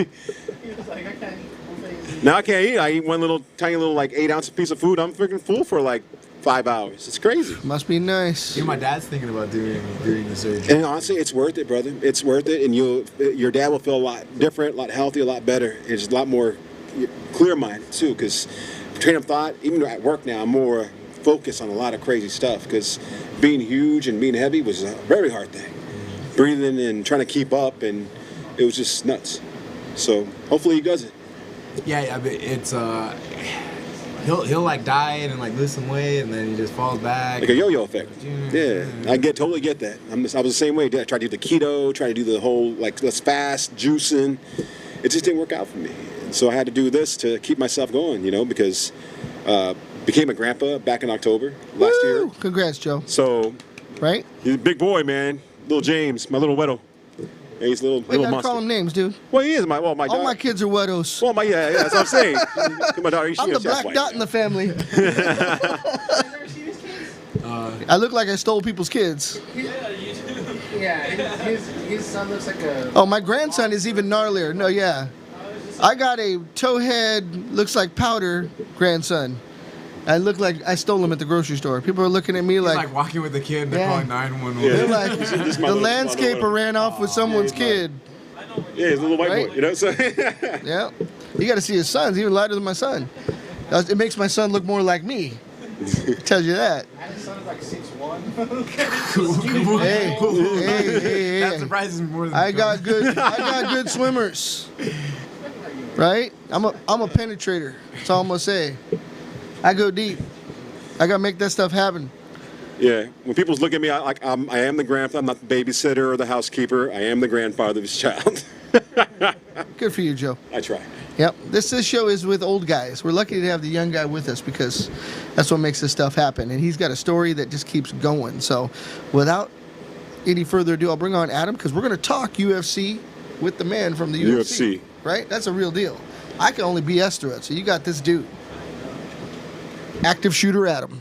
like, I can't eat buffets. Now I can't eat. I eat one little tiny little like 8-ounce piece of food. I'm freaking full for like 5 hours. It's crazy. Must be nice. My dad's thinking about doing the surgery. And honestly, it's worth it, brother. It's worth it, and your dad will feel a lot different, a lot healthier, a lot better. It's a lot more clear-minded too. Because train of thought, even at work now, I'm more focused on a lot of crazy stuff. Because being huge and being heavy was a very hard thing. Breathing and trying to keep up, and it was just nuts. So hopefully he does it. Yeah, but it's he'll like diet and like lose some weight, and then he just falls back. Like a yo-yo effect. Yeah, I totally get that. I was the same way. I tried to do the keto, tried to do the whole like let's fast, juicing. It just didn't work out for me. And so I had to do this to keep myself going, because became a grandpa back in October last year. Woo! Congrats, Joe. So Right? he's a big boy, man. Little James, my little widow. Yeah, he's a little Wait, you gotta monster. call him names, dude. Well, he is my All dog. my kids are weddos. Well, yeah, that's what I'm saying. My daughter, I'm the black dot in the family. I look like I stole people's kids. Yeah, you do. Yeah, his son looks like a. Oh, my grandson is even gnarlier. No, yeah. I got a towhead, looks like powder grandson. I look like I stole him at the grocery store. People are looking at me He's like, like walking with the kid, and they're Yeah. calling 911. they're like, This is my the little- landscaper my ran off with someone's kid. Yeah, he's a little white Right? boy, So Yeah. You got to see his son's even lighter than my son. It makes my son look more like me. Tells you that. His son is like 6'1". Hey, hey. That surprises me more than I got good swimmers. Right? I'm a penetrator. That's all I'm gonna say. I go deep. I gotta make that stuff happen. yeah, when people look at me, I am the grandpa. I'm not the babysitter or the housekeeper. I am the grandfather of his child. Good for you, Joe. I try. Yep. This show is with old guys. We're lucky to have the young guy with us because that's what makes this stuff happen. And he's got a story that just keeps going. So without any further ado, I'll bring on Adam because we're going to talk UFC with the man from the UFC. UFC. Right? That's a real deal. I can only BS through it. So you got this dude. Active shooter Adam.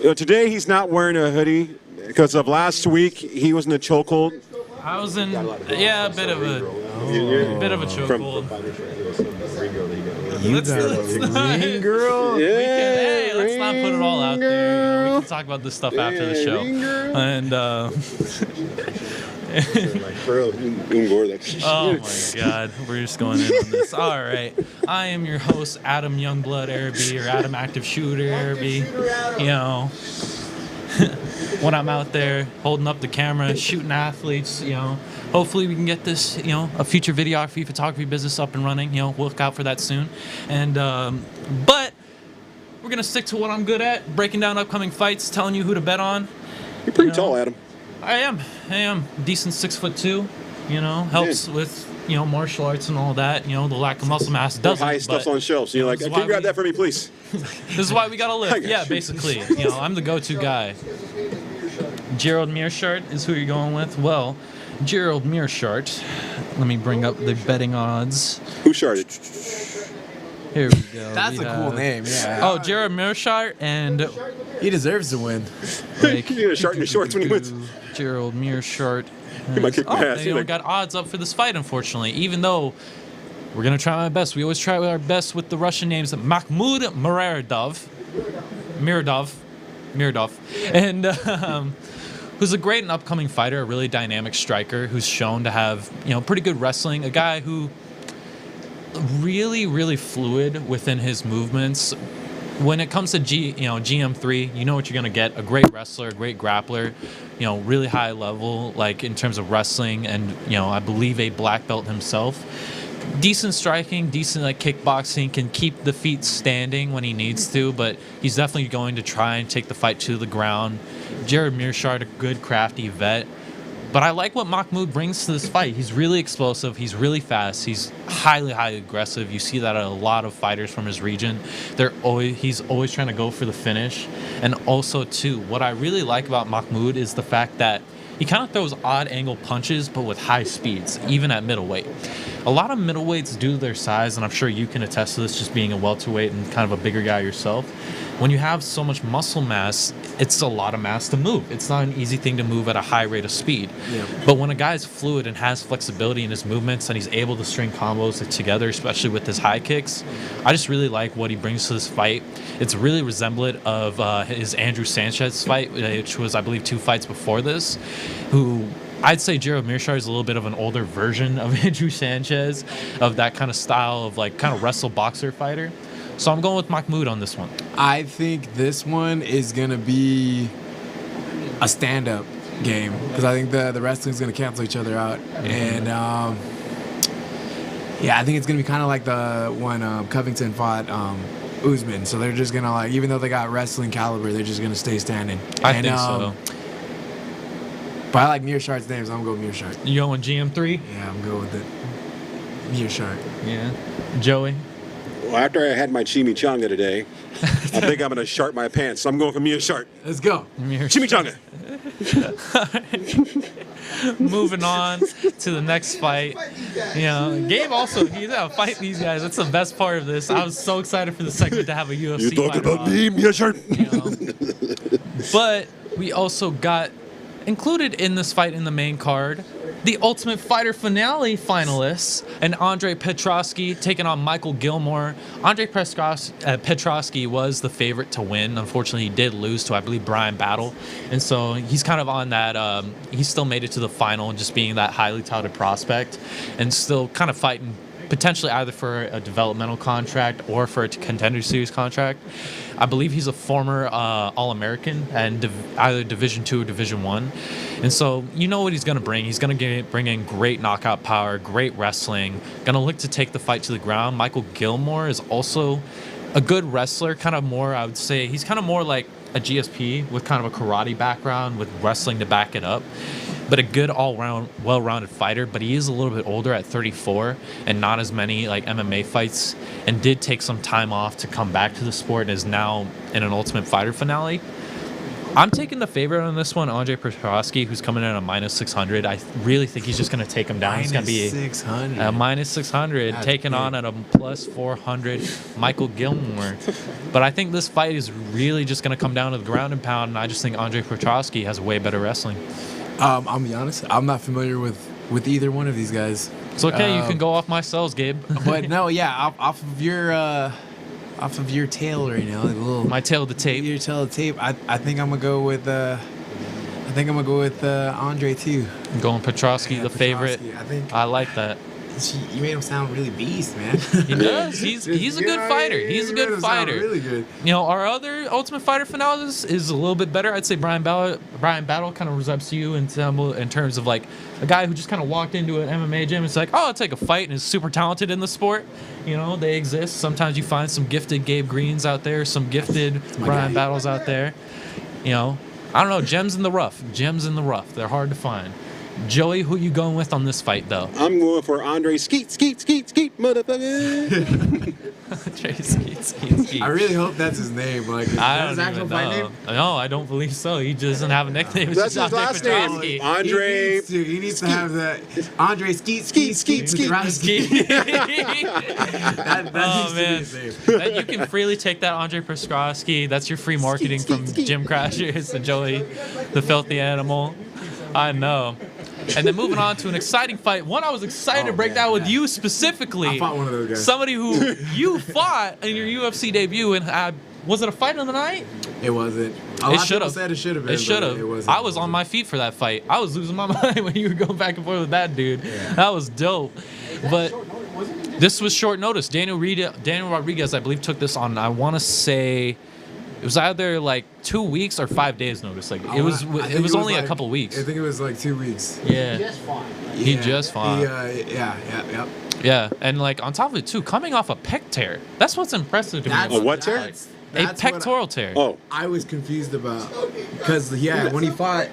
Today he's not wearing a hoodie because of last week he was in a chokehold. I was in, yeah, a bit of a chokehold. Let's not, Girl. hey, let's not put it all out there. We can talk about this stuff after the show. And oh my God, we're just going in on this. All right, I am your host, Adam Youngblood Araby, or Adam Active Shooter Araby. When I'm out there holding up the camera, shooting athletes, hopefully we can get this, a future videography, photography business up and running. Look out for that soon. And but we're gonna stick to what I'm good at: breaking down upcoming fights, telling you who to bet on. You're pretty tall, Adam. I am decent 6'2". Helps with martial arts and all that. The lack of muscle mass The doesn't. high stuff's but on shelves. So you're like, this can is you why grab we- that for me, please? This is why we gotta I live. got Yeah, you. basically. I'm the go-to guy. Gerald Mearshart is who you're going with. Well, Gerald Mearshart. Let me bring up the betting odds. Who sharded? Here we go. That's We a cool have- name. Yeah. Oh, Gerald Mearshart and He deserves to win. like You're gonna shart in your shorts when he wins. Gerald Mearshart. He might kick my ass. They He's don't like, got odds up for this fight, unfortunately. Even though we're gonna try our best. We always try our best with the Russian names. Mahmoud Miradov, and who's a great and upcoming fighter, a really dynamic striker who's shown to have pretty good wrestling. A guy who really fluid within his movements. When it comes to GM3, you know what you're gonna get: a great wrestler, a great grappler, really high level, like in terms of wrestling, and I believe a black belt himself. Decent striking, decent like kickboxing, can keep the feet standing when he needs to, but he's definitely going to try and take the fight to the ground. Jared Mearshart, a good crafty vet. But I like what Mahmoud brings to this fight. He's really explosive. He's really fast. He's highly aggressive. You see that at a lot of fighters from his region. He's always trying to go for the finish. And also, too, what I really like about Mahmoud is the fact that he kind of throws odd angle punches, but with high speeds, even at middleweight. A lot of middleweights, due to their size, and I'm sure you can attest to this, just being a welterweight and kind of a bigger guy yourself, when you have so much muscle mass, it's a lot of mass to move. It's not an easy thing to move at a high rate of speed. Yeah. But when a guy's fluid and has flexibility in his movements and he's able to string combos together, especially with his high kicks, I just really like what he brings to this fight. It's really resemblant of his Andrew Sanchez fight, which was, I believe, 2 fights before this, who I'd say Gerald Mearshart is a little bit of an older version of Andrew Sanchez, of that kind of style of like kind of wrestle boxer fighter. So I'm going with Mahmoud on this one. I think this one is gonna be a stand-up game because I think the wrestling's gonna cancel each other out, and yeah, I think it's gonna be kind of like the one Covington fought Usman. So they're just gonna like, even though they got wrestling caliber, they're just gonna stay standing. I think so. But I like Mearshart's name, so I'm going Mearshart. You going GM3? Yeah, I'm going with it. Mearshart. Yeah. Joey? well, after I had my chimichanga today, I think I'm gonna shart my pants. So I'm going for Mia Shart. Let's go. Chimichanga. Moving on to the next fight. Gabe also, he's gonna fight these guys. That's the best part of this. I was so excited for the segment to have a UFC You talking fighter about on. me, Mia Shart? But we also got included in this fight in the main card, the Ultimate Fighter finale finalists, and Andre Petrosky taking on Michael Gilmore. Andre Petrosky was the favorite to win. Unfortunately, he did lose to, I believe, Brian Battle. And so he's kind of on that, he still made it to the final, just being that highly touted prospect, and still kind of fighting potentially either for a developmental contract or for a Contender Series contract. I believe he's a former All-American and either Division II or Division I. And so you know what he's going to bring. He's going to bring in great knockout power, great wrestling, going to look to take the fight to the ground. Michael Gilmore is also a good wrestler, kind of more, I would say, he's kind of more like a GSP with kind of a karate background with wrestling to back it up. But a good all-round, well-rounded fighter. But he is a little bit older at 34 and not as many like MMA fights, and did take some time off to come back to the sport and is now in an Ultimate Fighter finale. I'm taking the favorite on this one, Andre Petrosky, who's coming in at a minus 600. I really think he's just going to take him down. He's going to be 600. a minus 600, That's taking big. on at a plus 400 Michael Gilmore. But I think this fight is really just going to come down to the ground and pound, and I just think Andre Petrosky has way better wrestling. I'll be honest. I'm not familiar with either one of these guys. It's okay. You can go off my cells, Gabe. But no, yeah, off of your tail right now, like a little My tail of the tape. your tail of tape. I think I'm gonna go with Andre too. Going Petrosky, Yeah, the favorite. Petrosky. I think I like that. You made him sound really beast, man. He does. He's a good fighter. He's a You made good him sound fighter. Really good. You know, our other Ultimate Fighter finales is a little bit better. I'd say Brian Battle kind of resembles you in terms of like a guy who just kind of walked into an MMA gym and is like, oh, I'll take a fight, and is super talented in the sport. You know, they exist. Sometimes you find some gifted Gabe Greens out there, some gifted Brian Battles out there. You know, I don't know, gems in the rough. Gems in the rough. They're hard to find. Joey, who you going with on this fight, though? I'm going for Andre Skeet, motherfucker. Andre Skeet. I really hope that's his name. Like, is I that his don't actual even fight know. name? No, I don't believe so. He doesn't have a nickname. It's That's just his Andre last name. Petrosky. Andre. He needs to have that. Andre Skeet. Petrosky. That Oh, needs man. to be his name. You can freely take that Andre Petrosky. That's your free marketing from Gym Crashers to Joey, the filthy animal. I know. And then moving on to an exciting fight. One I was excited to break down with you specifically. I fought one of those guys. Somebody who you fought in your UFC debut, and was it a fight of the night? It wasn't. A lot It of should people have. said it should have been. It should but have. wasn't. I was on my feet for that fight. I was losing my mind when you were going back and forth with that dude. That was dope. But this was short notice. Daniel Rodriguez, I believe, took this on. I want to say it was either like 2 weeks or 5 days notice. Like it was only a couple weeks. I think it was like 2 weeks. Yeah. Just fine. He just fought. Yeah. Yeah, and like on top of it too, coming off a pec tear. That's what's impressive to me. A what tear? A That's what pectoral tear. Oh, I was confused about because when he fought,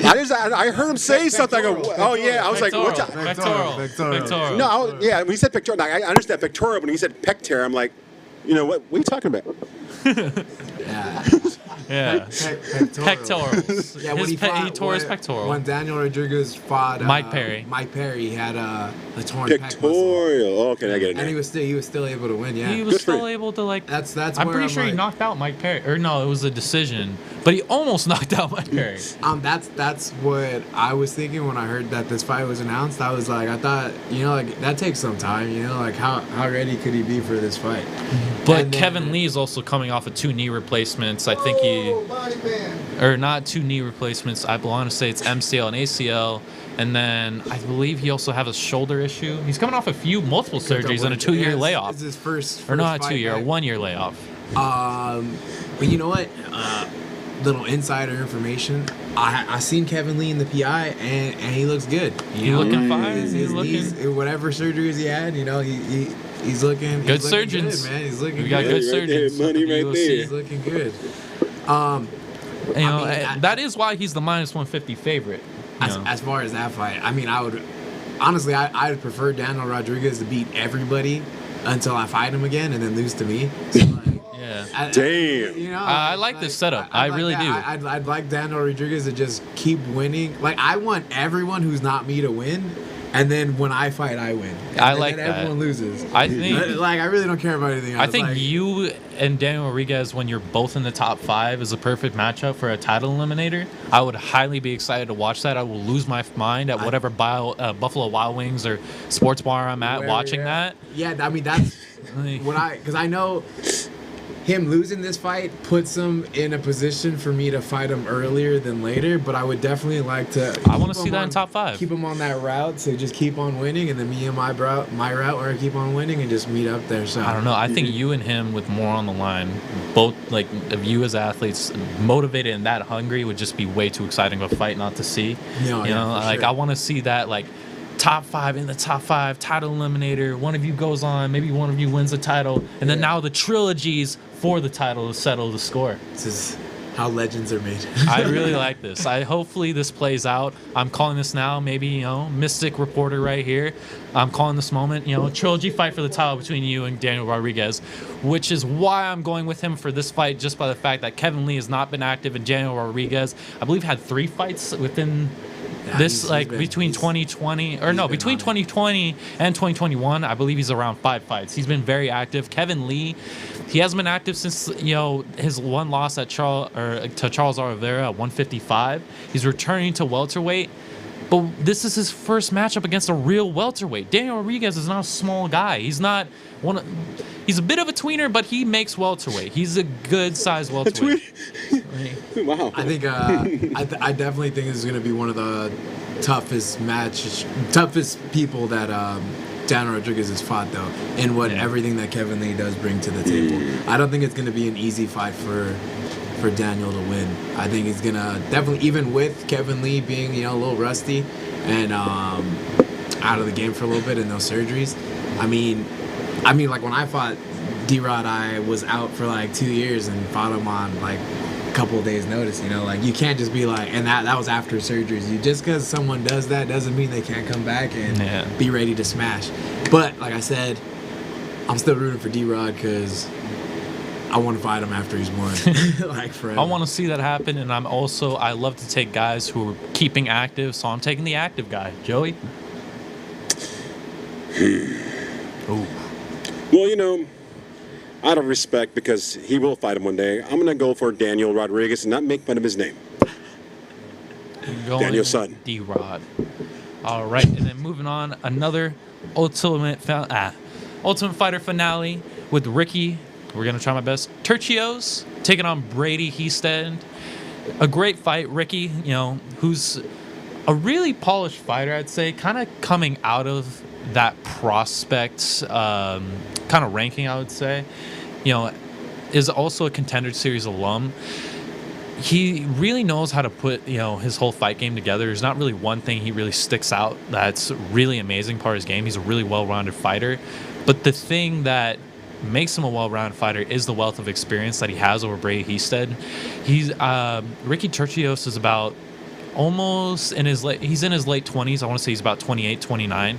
I heard him say something. I go, oh yeah. I was like, what's that? Pectoral. No, when he said pectoral, I understand pectoral, but when he said pec tear, I'm like, you know what are you talking about? Yeah. Pectorals. Yeah, when he He tore his pectoral. When Daniel Rodriguez fought Mike Perry. He had the torn pec muscle. Pectoral. Oh, okay, I get it. And he was still able to win. Yeah, He was Good for still him. able to like. that's. I'm where pretty sure he like, knocked out Mike Perry. Or no, it was a decision. But he almost knocked out Mike Perry. That's what I was thinking when I heard that this fight was announced. I was like, I thought, like that takes some time. Like how ready could he be for this fight? But And then- Kevin Lee is also coming off of 2 knee replacements. I think or not 2 knee replacements. I want to say it's MCL and ACL. And then I believe he also has a shoulder issue. He's coming off multiple surgeries and a 2-year layoff. It's his first Or not a fight 2-year, a back. 1-year layoff. But you know what? Little insider information. I seen Kevin Lee in the PI, and he looks good. He looking fine. His He's looking. knees, whatever surgeries he had, he's looking Good he's looking surgeons. Good, man. He's looking We got good. good Right there, surgeons. money at the right UFC. there. He's looking good. That is why he's the minus 150 favorite. As far as that fight, I would honestly, I would prefer Daniel Rodriguez to beat everybody until I fight him again and then lose to me. So, like, Yeah. Damn. I like this setup. I like really that. do. I'd like Daniel Rodriguez to just keep winning. Like I want everyone who's not me to win, and then when I fight, I win. I like then that. Everyone loses. I think. Like I really don't care about anything else. I think Like, you and Daniel Rodriguez, when you're both in the top 5, is a perfect matchup for a title eliminator. I would highly be excited to watch that. I will lose my mind at whatever Buffalo Wild Wings or sports bar I'm at wherever watching you're at. that. Yeah, that's Like, because I know him losing this fight puts him in a position for me to fight him earlier than later, but I would definitely like to. I want to keep see him that on- in top 5. Keep him on that route to just keep on winning, and then me and my route, or keep on winning and just meet up there. So I don't know. I think you and him with more on the line, both like of you as athletes, motivated and that hungry would just be way too exciting of a fight not to see. Yeah, you know, for like sure. I want to see that like top 5 in the top 5 title eliminator. One of you goes on, maybe one of you wins the title, and then now the trilogies for the title to settle the score. This is how legends are made. I really like this. Hopefully this plays out. I'm calling this now. Maybe Mystic reporter right here. I'm calling this moment. Trilogy fight for the title between you and Daniel Rodriguez, which is why I'm going with him for this fight. Just by the fact that Kevin Lee has not been active, and Daniel Rodriguez, I believe, had 3 fights within. Between 2020 and 2021, I believe he's around 5 fights. He's been very active. Kevin Lee, he hasn't been active since his one loss to Charles Oliveira at 155. He's returning to welterweight, but this is his first matchup against a real welterweight. Daniel Rodriguez is not a small guy. He's not he's a bit of a tweener, but he makes welterweight. He's a good size welterweight. Wow. I think I definitely think this is going to be one of the toughest people that Daniel Rodriguez has fought, though, and everything that Kevin Lee does bring to the table. I don't think it's going to be an easy fight for Daniel to win. I think he's going to definitely, even with Kevin Lee being, a little rusty and out of the game for a little bit and those surgeries. I mean, like when I fought D-Rod, I was out for like 2 years and fought him on like a couple of days' notice. Like you can't just be like, and that was after surgeries. Just because someone does that doesn't mean they can't come back and be ready to smash. But like I said, I'm still rooting for D-Rod because I want to fight him after he's won. Like forever. I want to see that happen, and I love to take guys who are keeping active, so I'm taking the active guy. Joey? Ooh. Well, out of respect, because he will fight him one day, I'm going to go for Daniel Rodriguez and not make fun of his name. Daniel's son. D-Rod. All right, and then moving on, another Ultimate Fighter finale with Ricky. We're going to try my best. Turchios taking on Brady Hiestand. A great fight. Ricky, who's a really polished fighter, I'd say, kind of coming out of that prospect kind of ranking, I would say. Is also a Contender Series alum. He really knows how to put, his whole fight game together. There's not really one thing he really sticks out that's really amazing part of his game. He's a really well-rounded fighter. But the thing that makes him a well-rounded fighter is the wealth of experience that he has over Brady Hiestand. Ricky Turchios is about almost he's in his late 20s. I want to say he's about 28, 29.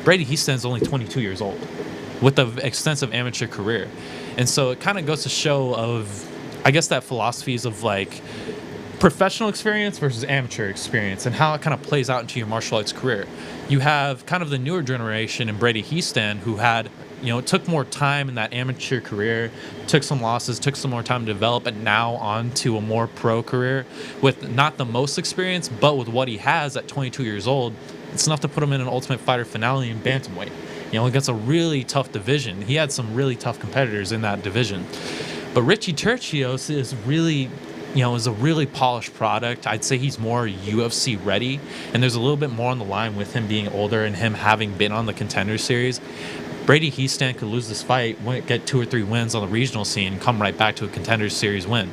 Brady Hiestand's only 22 years old with an extensive amateur career. And so it kind of goes to show of, I guess, that philosophies of like professional experience versus amateur experience and how it kind of plays out into your martial arts career. You have kind of the newer generation in Brady Hiestand who had, it took more time in that amateur career, took some losses, took some more time to develop, and now on to a more pro career with not the most experience, but with what he has at 22 years old, it's enough to put him in an Ultimate Fighter finale in bantamweight. Against a really tough division. He had some really tough competitors in that division. But Richie Turchios is really, is a really polished product. I'd say he's more UFC ready, and there's a little bit more on the line with him being older and him having been on the Contender Series. Brady Hiestand could lose this fight, get 2 or 3 wins on the regional scene, and come right back to a Contender Series win.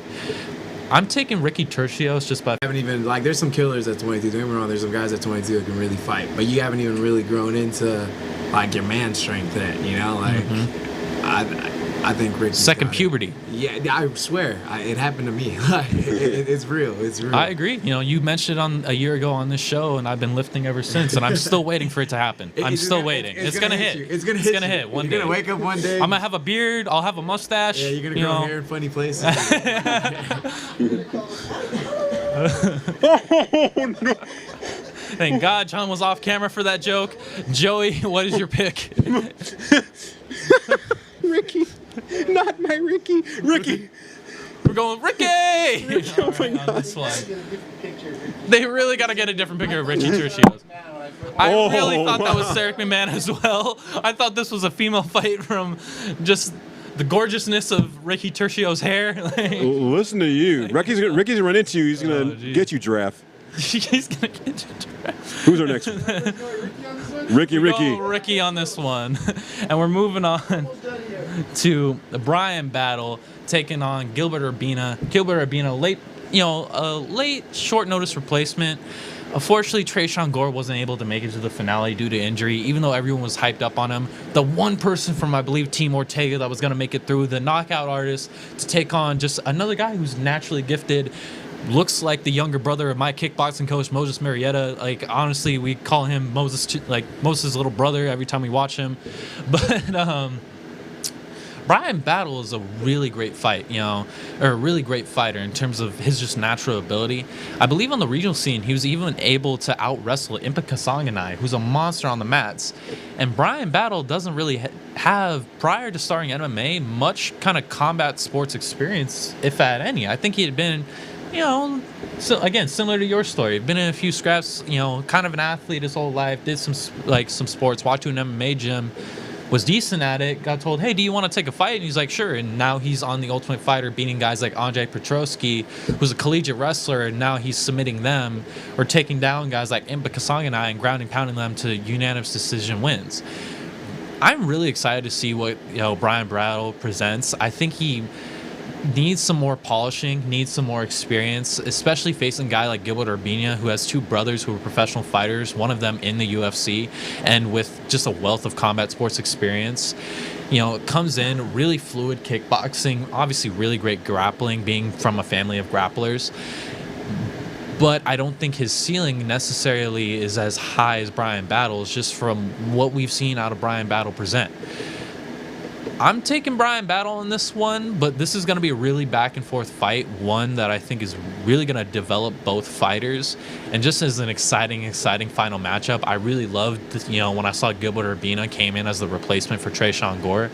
I'm taking Ricky Turchios just by... I haven't even, like, there's some killers at 22. Don't get me wrong, there's some guys at 22 that can really fight. But you haven't even really grown into, like, your man strength yet, Like, I think Ricky... Second puberty. Yeah, I swear. It happened to me. Like, it's real. It's real. I agree. You mentioned it a year ago on this show, and I've been lifting ever since, and I'm still waiting for it to happen. I'm still waiting. It's going to hit. It's going to hit one day. You're going to wake up one day. I'm going to have a beard. I'll have a mustache. Yeah, you're going to grow hair in funny places. Oh, no. Thank God John was off camera for that joke. Joey, what is your pick? Ricky. Not my Ricky. Ricky. We're going Ricky! Oh my God. On this one. They really got to get a different picture of Richie Turchios. I really thought that was Sarah McMahon as well. I thought this was a female fight from just the gorgeousness of Ricky Turchios' hair. Listen to you. Ricky's gonna run into you. He's gonna get you, giraffe. He's gonna get you, giraffe. Who's our next one? Ricky. Ricky on this one. And we're moving on to the Bryan battle, taking on Gilbert Urbina. Gilbert Urbina, late short notice replacement. Unfortunately, Trayshawn Gore wasn't able to make it to the finale due to injury, even though everyone was hyped up on him. The one person from, I believe, Team Ortega that was going to make it through, the knockout artist, to take on just another guy who's naturally gifted. Looks like the younger brother of my kickboxing coach, Moses Marietta. Like, honestly, we call him Moses' little brother every time we watch him. But Bryan Battle is a really great fight, or a really great fighter in terms of his just natural ability. I believe on the regional scene, he was even able to out-wrestle Impa Kasanganay, who's a monster on the mats. And Bryan Battle doesn't really have, prior to starting MMA, much kind of combat sports experience, if at any. I think he had been, so again, similar to your story, been in a few scraps, kind of an athlete his whole life, did some sports, walked to an MMA gym, was decent at it, got told, hey, do you want to take a fight? And he's like, sure. And now he's on the Ultimate Fighter beating guys like Andre Petroski, who's a collegiate wrestler, and now he's submitting them or taking down guys like Impa Kasanganai and ground and pounding them to unanimous decision wins. I'm really excited to see what Brian Battle presents. I think he needs some more polishing, needs some more experience, especially facing a guy like Gilbert Urbina, who has two brothers who are professional fighters, one of them in the UFC, and with just a wealth of combat sports experience. It comes in really fluid kickboxing, obviously really great grappling, being from a family of grapplers. But I don't think his ceiling necessarily is as high as Brian Battle's, just from what we've seen out of Brian Battle present. I'm taking Brian Battle in this one, but this is going to be a really back and forth fight, one that I think is really going to develop both fighters. And just as an exciting final matchup, I really loved, when I saw Gilbert Urbina came in as the replacement for Tresean Gore.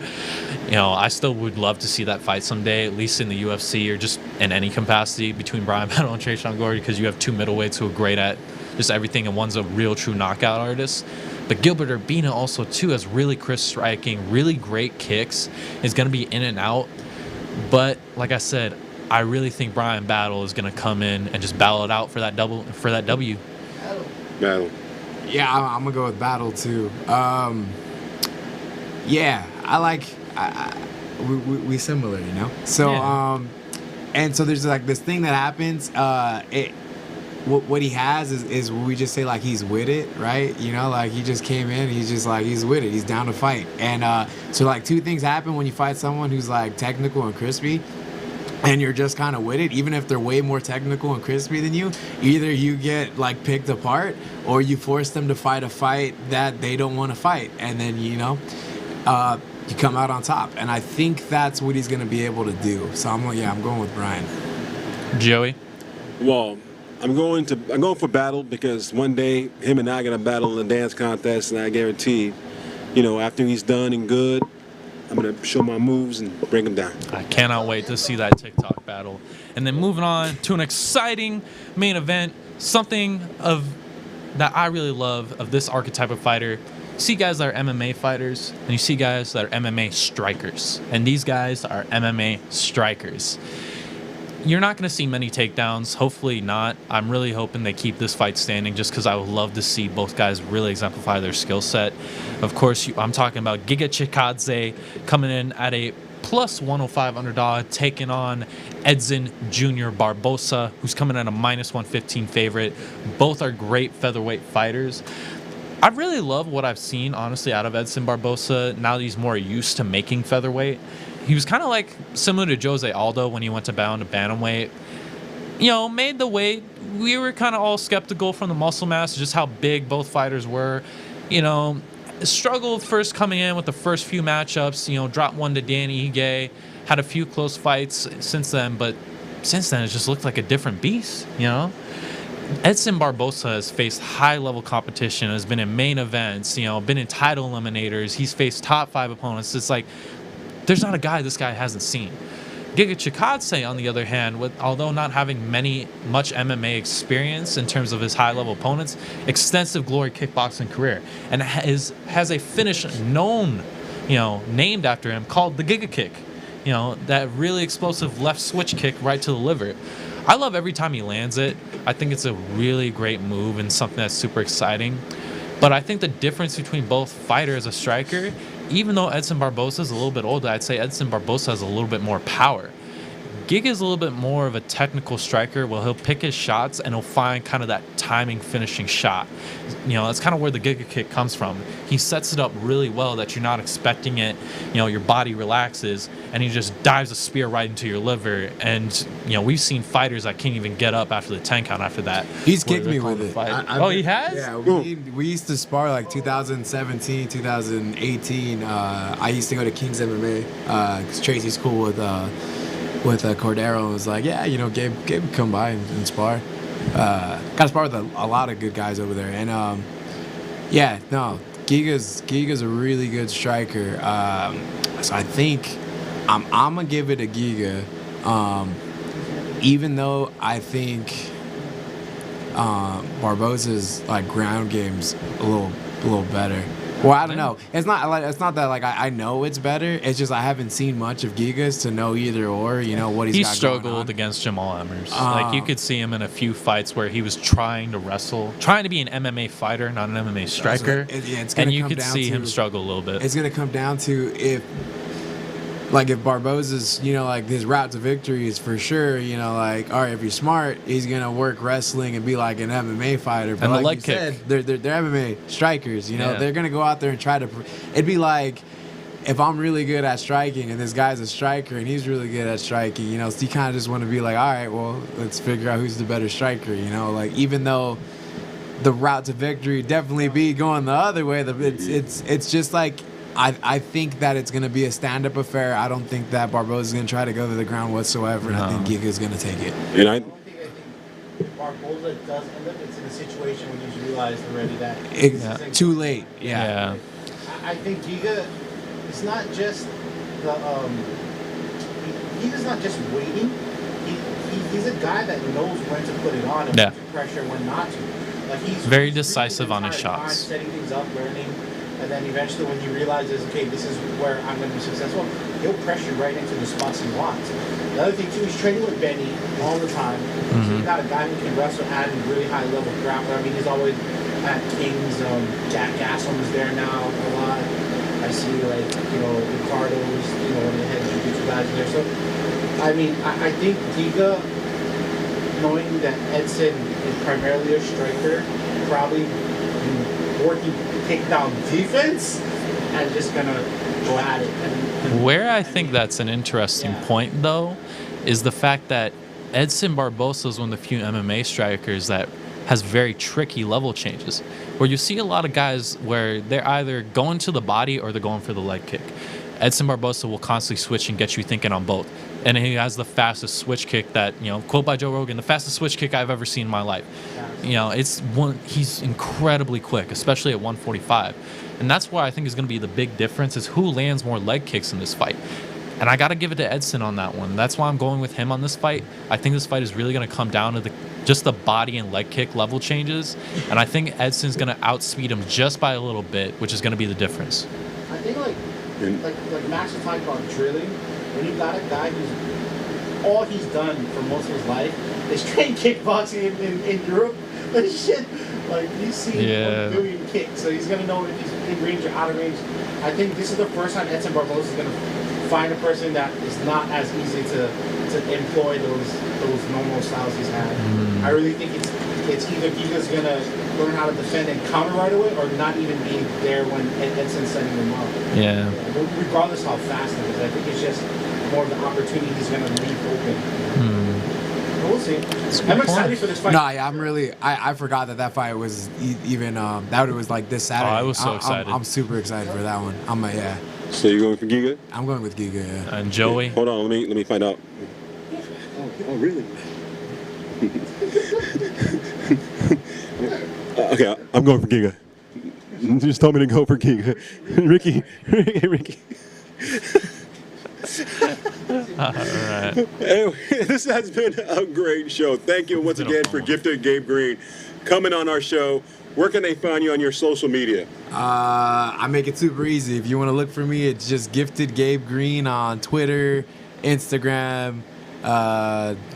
I still would love to see that fight someday, at least in the UFC or just in any capacity between Brian Battle and Tresean Gore, because you have two middleweights who are great at just everything, and one's a real true knockout artist. But Gilbert Urbina also, too, has really crisp striking, really great kicks, is going to be in and out. But, like I said, I really think Brian Battle is going to come in and just battle it out for that W. Battle. Yeah, I'm going to go with Battle, too. Yeah, I like... we similar, So, Yeah. And so there's like this thing that happens. What he has is we just say like he's with it, right? Like he just came in, he's just like he's with it, he's down to fight. And so like two things happen when you fight someone who's like technical and crispy, and you're just kind of with it. Even if they're way more technical and crispy than you, either you get like picked apart or you force them to fight a fight that they don't want to fight, and then you you come out on top. And I think that's what he's gonna be able to do. So I'm going with Brian. Joey? Well, I'm going for Battle because one day him and I are gonna battle in a dance contest, and I guarantee, after he's done and good, I'm gonna show my moves and bring him down. I cannot wait to see that TikTok battle. And then moving on to an exciting main event, something that I really love of this archetype of fighter. You see guys that are MMA fighters, and you see guys that are MMA strikers. And these guys are MMA strikers. You're not going to see many takedowns. Hopefully not. I'm really hoping they keep this fight standing just because I would love to see both guys really exemplify their skill set. Of course, I'm talking about Giga Chikadze coming in at a plus 105 underdog, taking on Edson Jr. Barbosa, who's coming at a minus 115 favorite. Both are great featherweight fighters. I really love what I've seen, honestly, out of Edson Barbosa now that he's more used to making featherweight. He was kind of like similar to Jose Aldo when he went to bound to bantamweight. Made the weight. We were kind of all skeptical from the muscle mass, just how big both fighters were. Struggled first coming in with the first few matchups. Dropped one to Danny Ige. Had a few close fights since then, but since then it just looked like a different beast. Edson Barbosa has faced high-level competition, has been in main events, been in title eliminators. He's faced top 5 opponents. It's like, there's not a guy this guy hasn't seen. Giga Chikadze, on the other hand, although not having much MMA experience in terms of his high-level opponents, extensive glory kickboxing career, and has a finish named after him called the Giga Kick. That really explosive left switch kick right to the liver. I love every time he lands it. I think it's a really great move and something that's super exciting. But I think the difference between both fighter as a striker, even though Edson Barbosa is a little bit older, I'd say Edson Barbosa has a little bit more power. Giga is a little bit more of a technical striker where he'll pick his shots and he'll find kind of that timing finishing shot. That's kind of where the Giga kick comes from. He sets it up really well that you're not expecting it. Your body relaxes and he just dives a spear right into your liver. And, we've seen fighters that can't even get up after the 10 count after that. He's kicked me with it. He has? Yeah, we used to spar like 2017, 2018. I used to go to King's MMA because Tracy's cool with Cordero. Was like, Gabe come by and spar. Got to spar with a lot of good guys over there. And Giga's a really good striker. So I think I'm gonna give it a Giga. Even though I think Barbosa's like ground game's a little better. Well, I don't know. It's not that like I know it's better. It's just I haven't seen much of Gigas to know either or. You know what he's He got going struggled on. against Jamal Emmers. Like you could see him in a few fights where he was trying to wrestle, trying to be an MMA fighter, not an MMA striker. It's gonna and you come could down see to- him struggle a little bit. It's gonna come down to if Barboza's, like his route to victory is for sure, like, all right, if you're smart, he's gonna work wrestling and be like an MMA fighter. But And the like leg you kick. said, they're MMA strikers. Yeah. They're gonna go out there and try to. It'd be like if I'm really good at striking and this guy's a striker and he's really good at striking. So you kind of just want to be like, all right, well, let's figure out who's the better striker. Like even though the route to victory definitely be going the other way, it's just like. I think that it's going to be a stand-up affair. I don't think that Barboza's going to try to go to the ground whatsoever, and I think Giga's going to take it. And I think Barboza does end up, it's in a situation when he's realized already that Too late. yeah. I think Giga is not just the Giga's not just waiting. He's a guy that knows when to put it on and when to pressure, when not to. Like he's Very he's decisive on his time shots. setting things up, learning. And then eventually when he realizes, okay, this is where I'm going to be successful, he'll press you right into the spots he wants. The other thing, too, he's training with Benny all the time. So you got a guy who can wrestle at a really high-level grappler. I mean, he's always at King's. Jack Gasson is there now a lot. I see, Ricardo's, one of the head jiu-jitsu guys in there. So, I mean, I think Giga, knowing that Edson is primarily a striker, probably working takedown defense and just gonna go at it. Where I think that's an interesting point, though, is the fact that Edson Barbosa is one of the few MMA strikers that has very tricky level changes, where you see a lot of guys where they're either going to the body or they're going for the leg kick. Edson Barbosa will constantly switch and get you thinking on both. And he has the fastest switch kick that, quote by Joe Rogan, the fastest switch kick I've ever seen in my life. He's incredibly quick, especially at 145. And that's why I think is going to be the big difference is who lands more leg kicks in this fight. And I got to give it to Edson on that one. That's why I'm going with him on this fight. I think this fight is really going to come down to just the body and leg kick level changes. And I think Edson's going to outspeed him just by a little bit, which is going to be the difference. I think like Max was talking about drilling, when you got a guy who's all he's done for most of his life is train kickboxing in Europe. Like shit, like he's seen 1 billion kicks, so he's gonna know if he's in range or out of range. I think this is the first time Edson Barboza is gonna find a person that is not as easy to employ those normal styles he's had. I really think it's either Giga's gonna learn how to defend and counter right away, or not even be there when Edson's setting him up. Yeah. Regardless how fast it is, I think it's just more of the opportunity he's gonna leave open. But we'll see. I'm excited for this fight. No, I'm really. I forgot that fight was even that it was like this Saturday. I was so excited. I'm super excited for that one. So you're going for Giga? I'm going with Giga. Yeah. And Joey. Hold on, let me find out. Oh really? Okay, I'm going for Giga. Just told me to go for Giga. Ricky. All right. Anyway, this has been a great show. Thank you once again for Gifted Gabe Green coming on our show. Where can they find you on your social media? I make it super easy. If you want to look for me, it's just Gifted Gabe Green on Twitter, Instagram,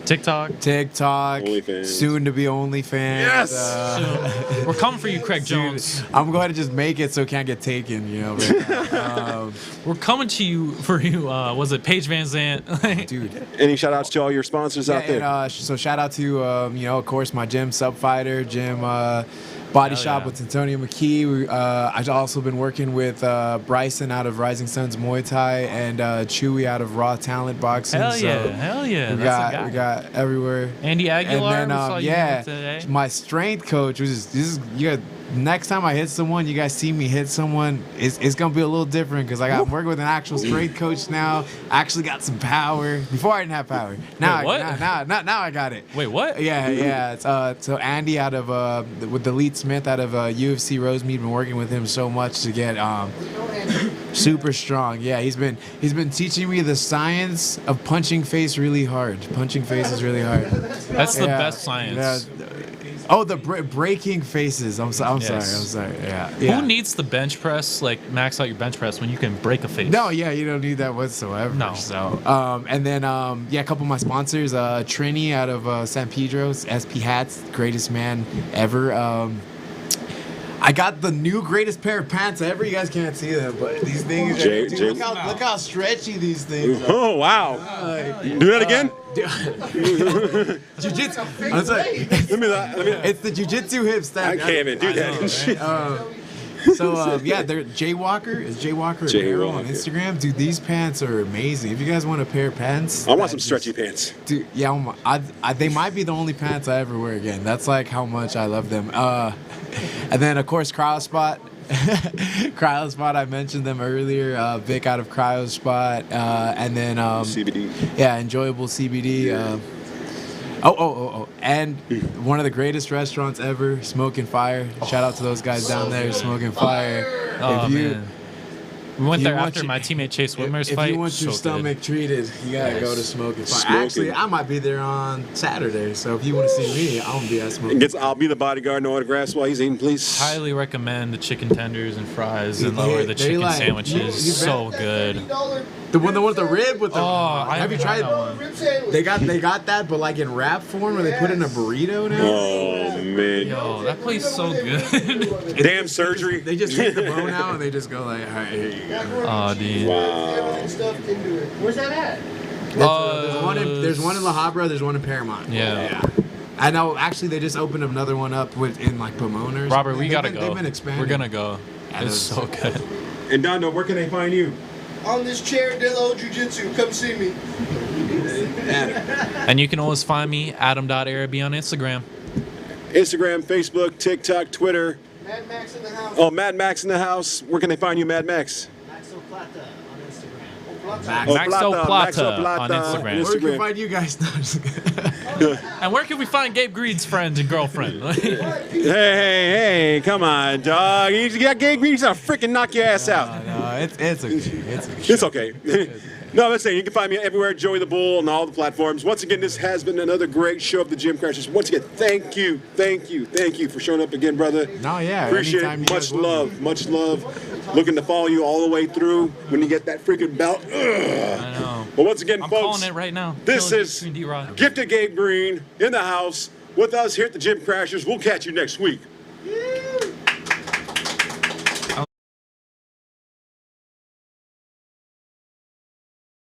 TikTok, OnlyFans. soon to be OnlyFans. Yes! We're coming for you, Craig Jones. I'm going to just make it so it can't get taken, We're coming to you for you. Was it Paige Van Zandt? dude. Any shout outs to all your sponsors out there? And, so shout out to of course my gym, Sub Fighter Gym, Body Hell Shop yeah. with Antonio McKee. I've also been working with Bryson out of Rising Suns Muay Thai and Chewy out of Raw Talent Boxing. Hell yeah, So hell yeah. we That's a got guy. we got everywhere. Andy Aguilar. And we saw then you yeah, today. my strength coach was next time I hit someone, you guys see me hit someone, it's gonna be a little different because I'm working with an actual strength coach now. I actually got some power. Before I didn't have power. Now Wait, now I got it. Wait, what? Yeah. So Andy out of with the Lead Smith out of UFC Rosemead, been working with him so much to get super strong. Yeah, he's been teaching me the science of punching face really hard. Punching face is really hard. That's the best science. Oh, the breaking faces. I'm sorry. Yeah. Who needs the bench press, like max out your bench press when you can break a face? No, yeah, you don't need that whatsoever. No. So, and then, yeah, a couple of my sponsors, Trini out of San Pedro's, SP Hats, greatest man ever. I got the new greatest pair of pants ever. You guys can't see them, but these things. Dude, look how stretchy these things are. Oh wow! Do that again. Jiu-jitsu. I'm sorry. It's the jiu-jitsu hips that I can't even do that. Yeah, they're Jaywalker. Is Jaywalker Apparel on Instagram? Dude, these pants are amazing. If you guys want a pair of pants, I want some stretchy pants. Dude, yeah, they might be the only pants I ever wear again. That's like how much I love them. And then of course CryoSpot. CryoSpot, I mentioned them earlier. Vic out of CryoSpot, and then CBD. Yeah, enjoyable CBD. And one of the greatest restaurants ever, Smoke and Fire. Shout out to those guys down there, Smoke and Fire. Oh, man. We went there after my teammate Chase Whitmer's fight. If you want your stomach treated, you gotta go to Smoke and Fire. Actually, I might be there on Saturday, so if you want to see me, I'm gonna be at Smoke. I'll be the bodyguard, no autographs while he's eating, please. Highly recommend the chicken tenders and fries and the chicken sandwiches. So good. The one with the rib with the. Have you tried that one? They got that, but like in wrap form, where they put it in a burrito now. Oh man. Yo, that place is so good. Damn surgery. They just take the bone out and they just go like, all right, here you go. Oh, dude. Wow. Where's that at? There's one in La Habra. There's one in Paramount. Yeah. I know. Actually, they just opened another one up in like Pomona. Or Robert, something. we gotta go. They've been expanding. We're gonna go. It's so good. And Dondo, where can they find you? On this chair, Dillo Jiu-Jitsu. Come see me. And you can always find me, Adam.Araby on Instagram. Instagram, Facebook, TikTok, Twitter. Mad Max in the house. Oh, Mad Max in the house. Where can they find you, Mad Max? Maxo Plata on Instagram. Maxo Plata on Instagram. Where can we find you guys? And where can we find Gabe Greed's friend and girlfriend? Hey, come on, dog. You got Gabe Green, he's gonna freaking knock your ass out. No, it's okay. It's okay. No, let's say you can find me everywhere, Joey the Bull, on all the platforms. Once again, this has been another great show of the Gym Crashers. Once again, thank you for showing up again, brother. No, yeah. Appreciate it. Much love. Looking to follow you all the way through when you get that freaking belt. Ugh. I know. But once again, I'm folks, calling it right now. this is Gifted Gabe Green in the house with us here at the Gym Crashers. We'll catch you next week.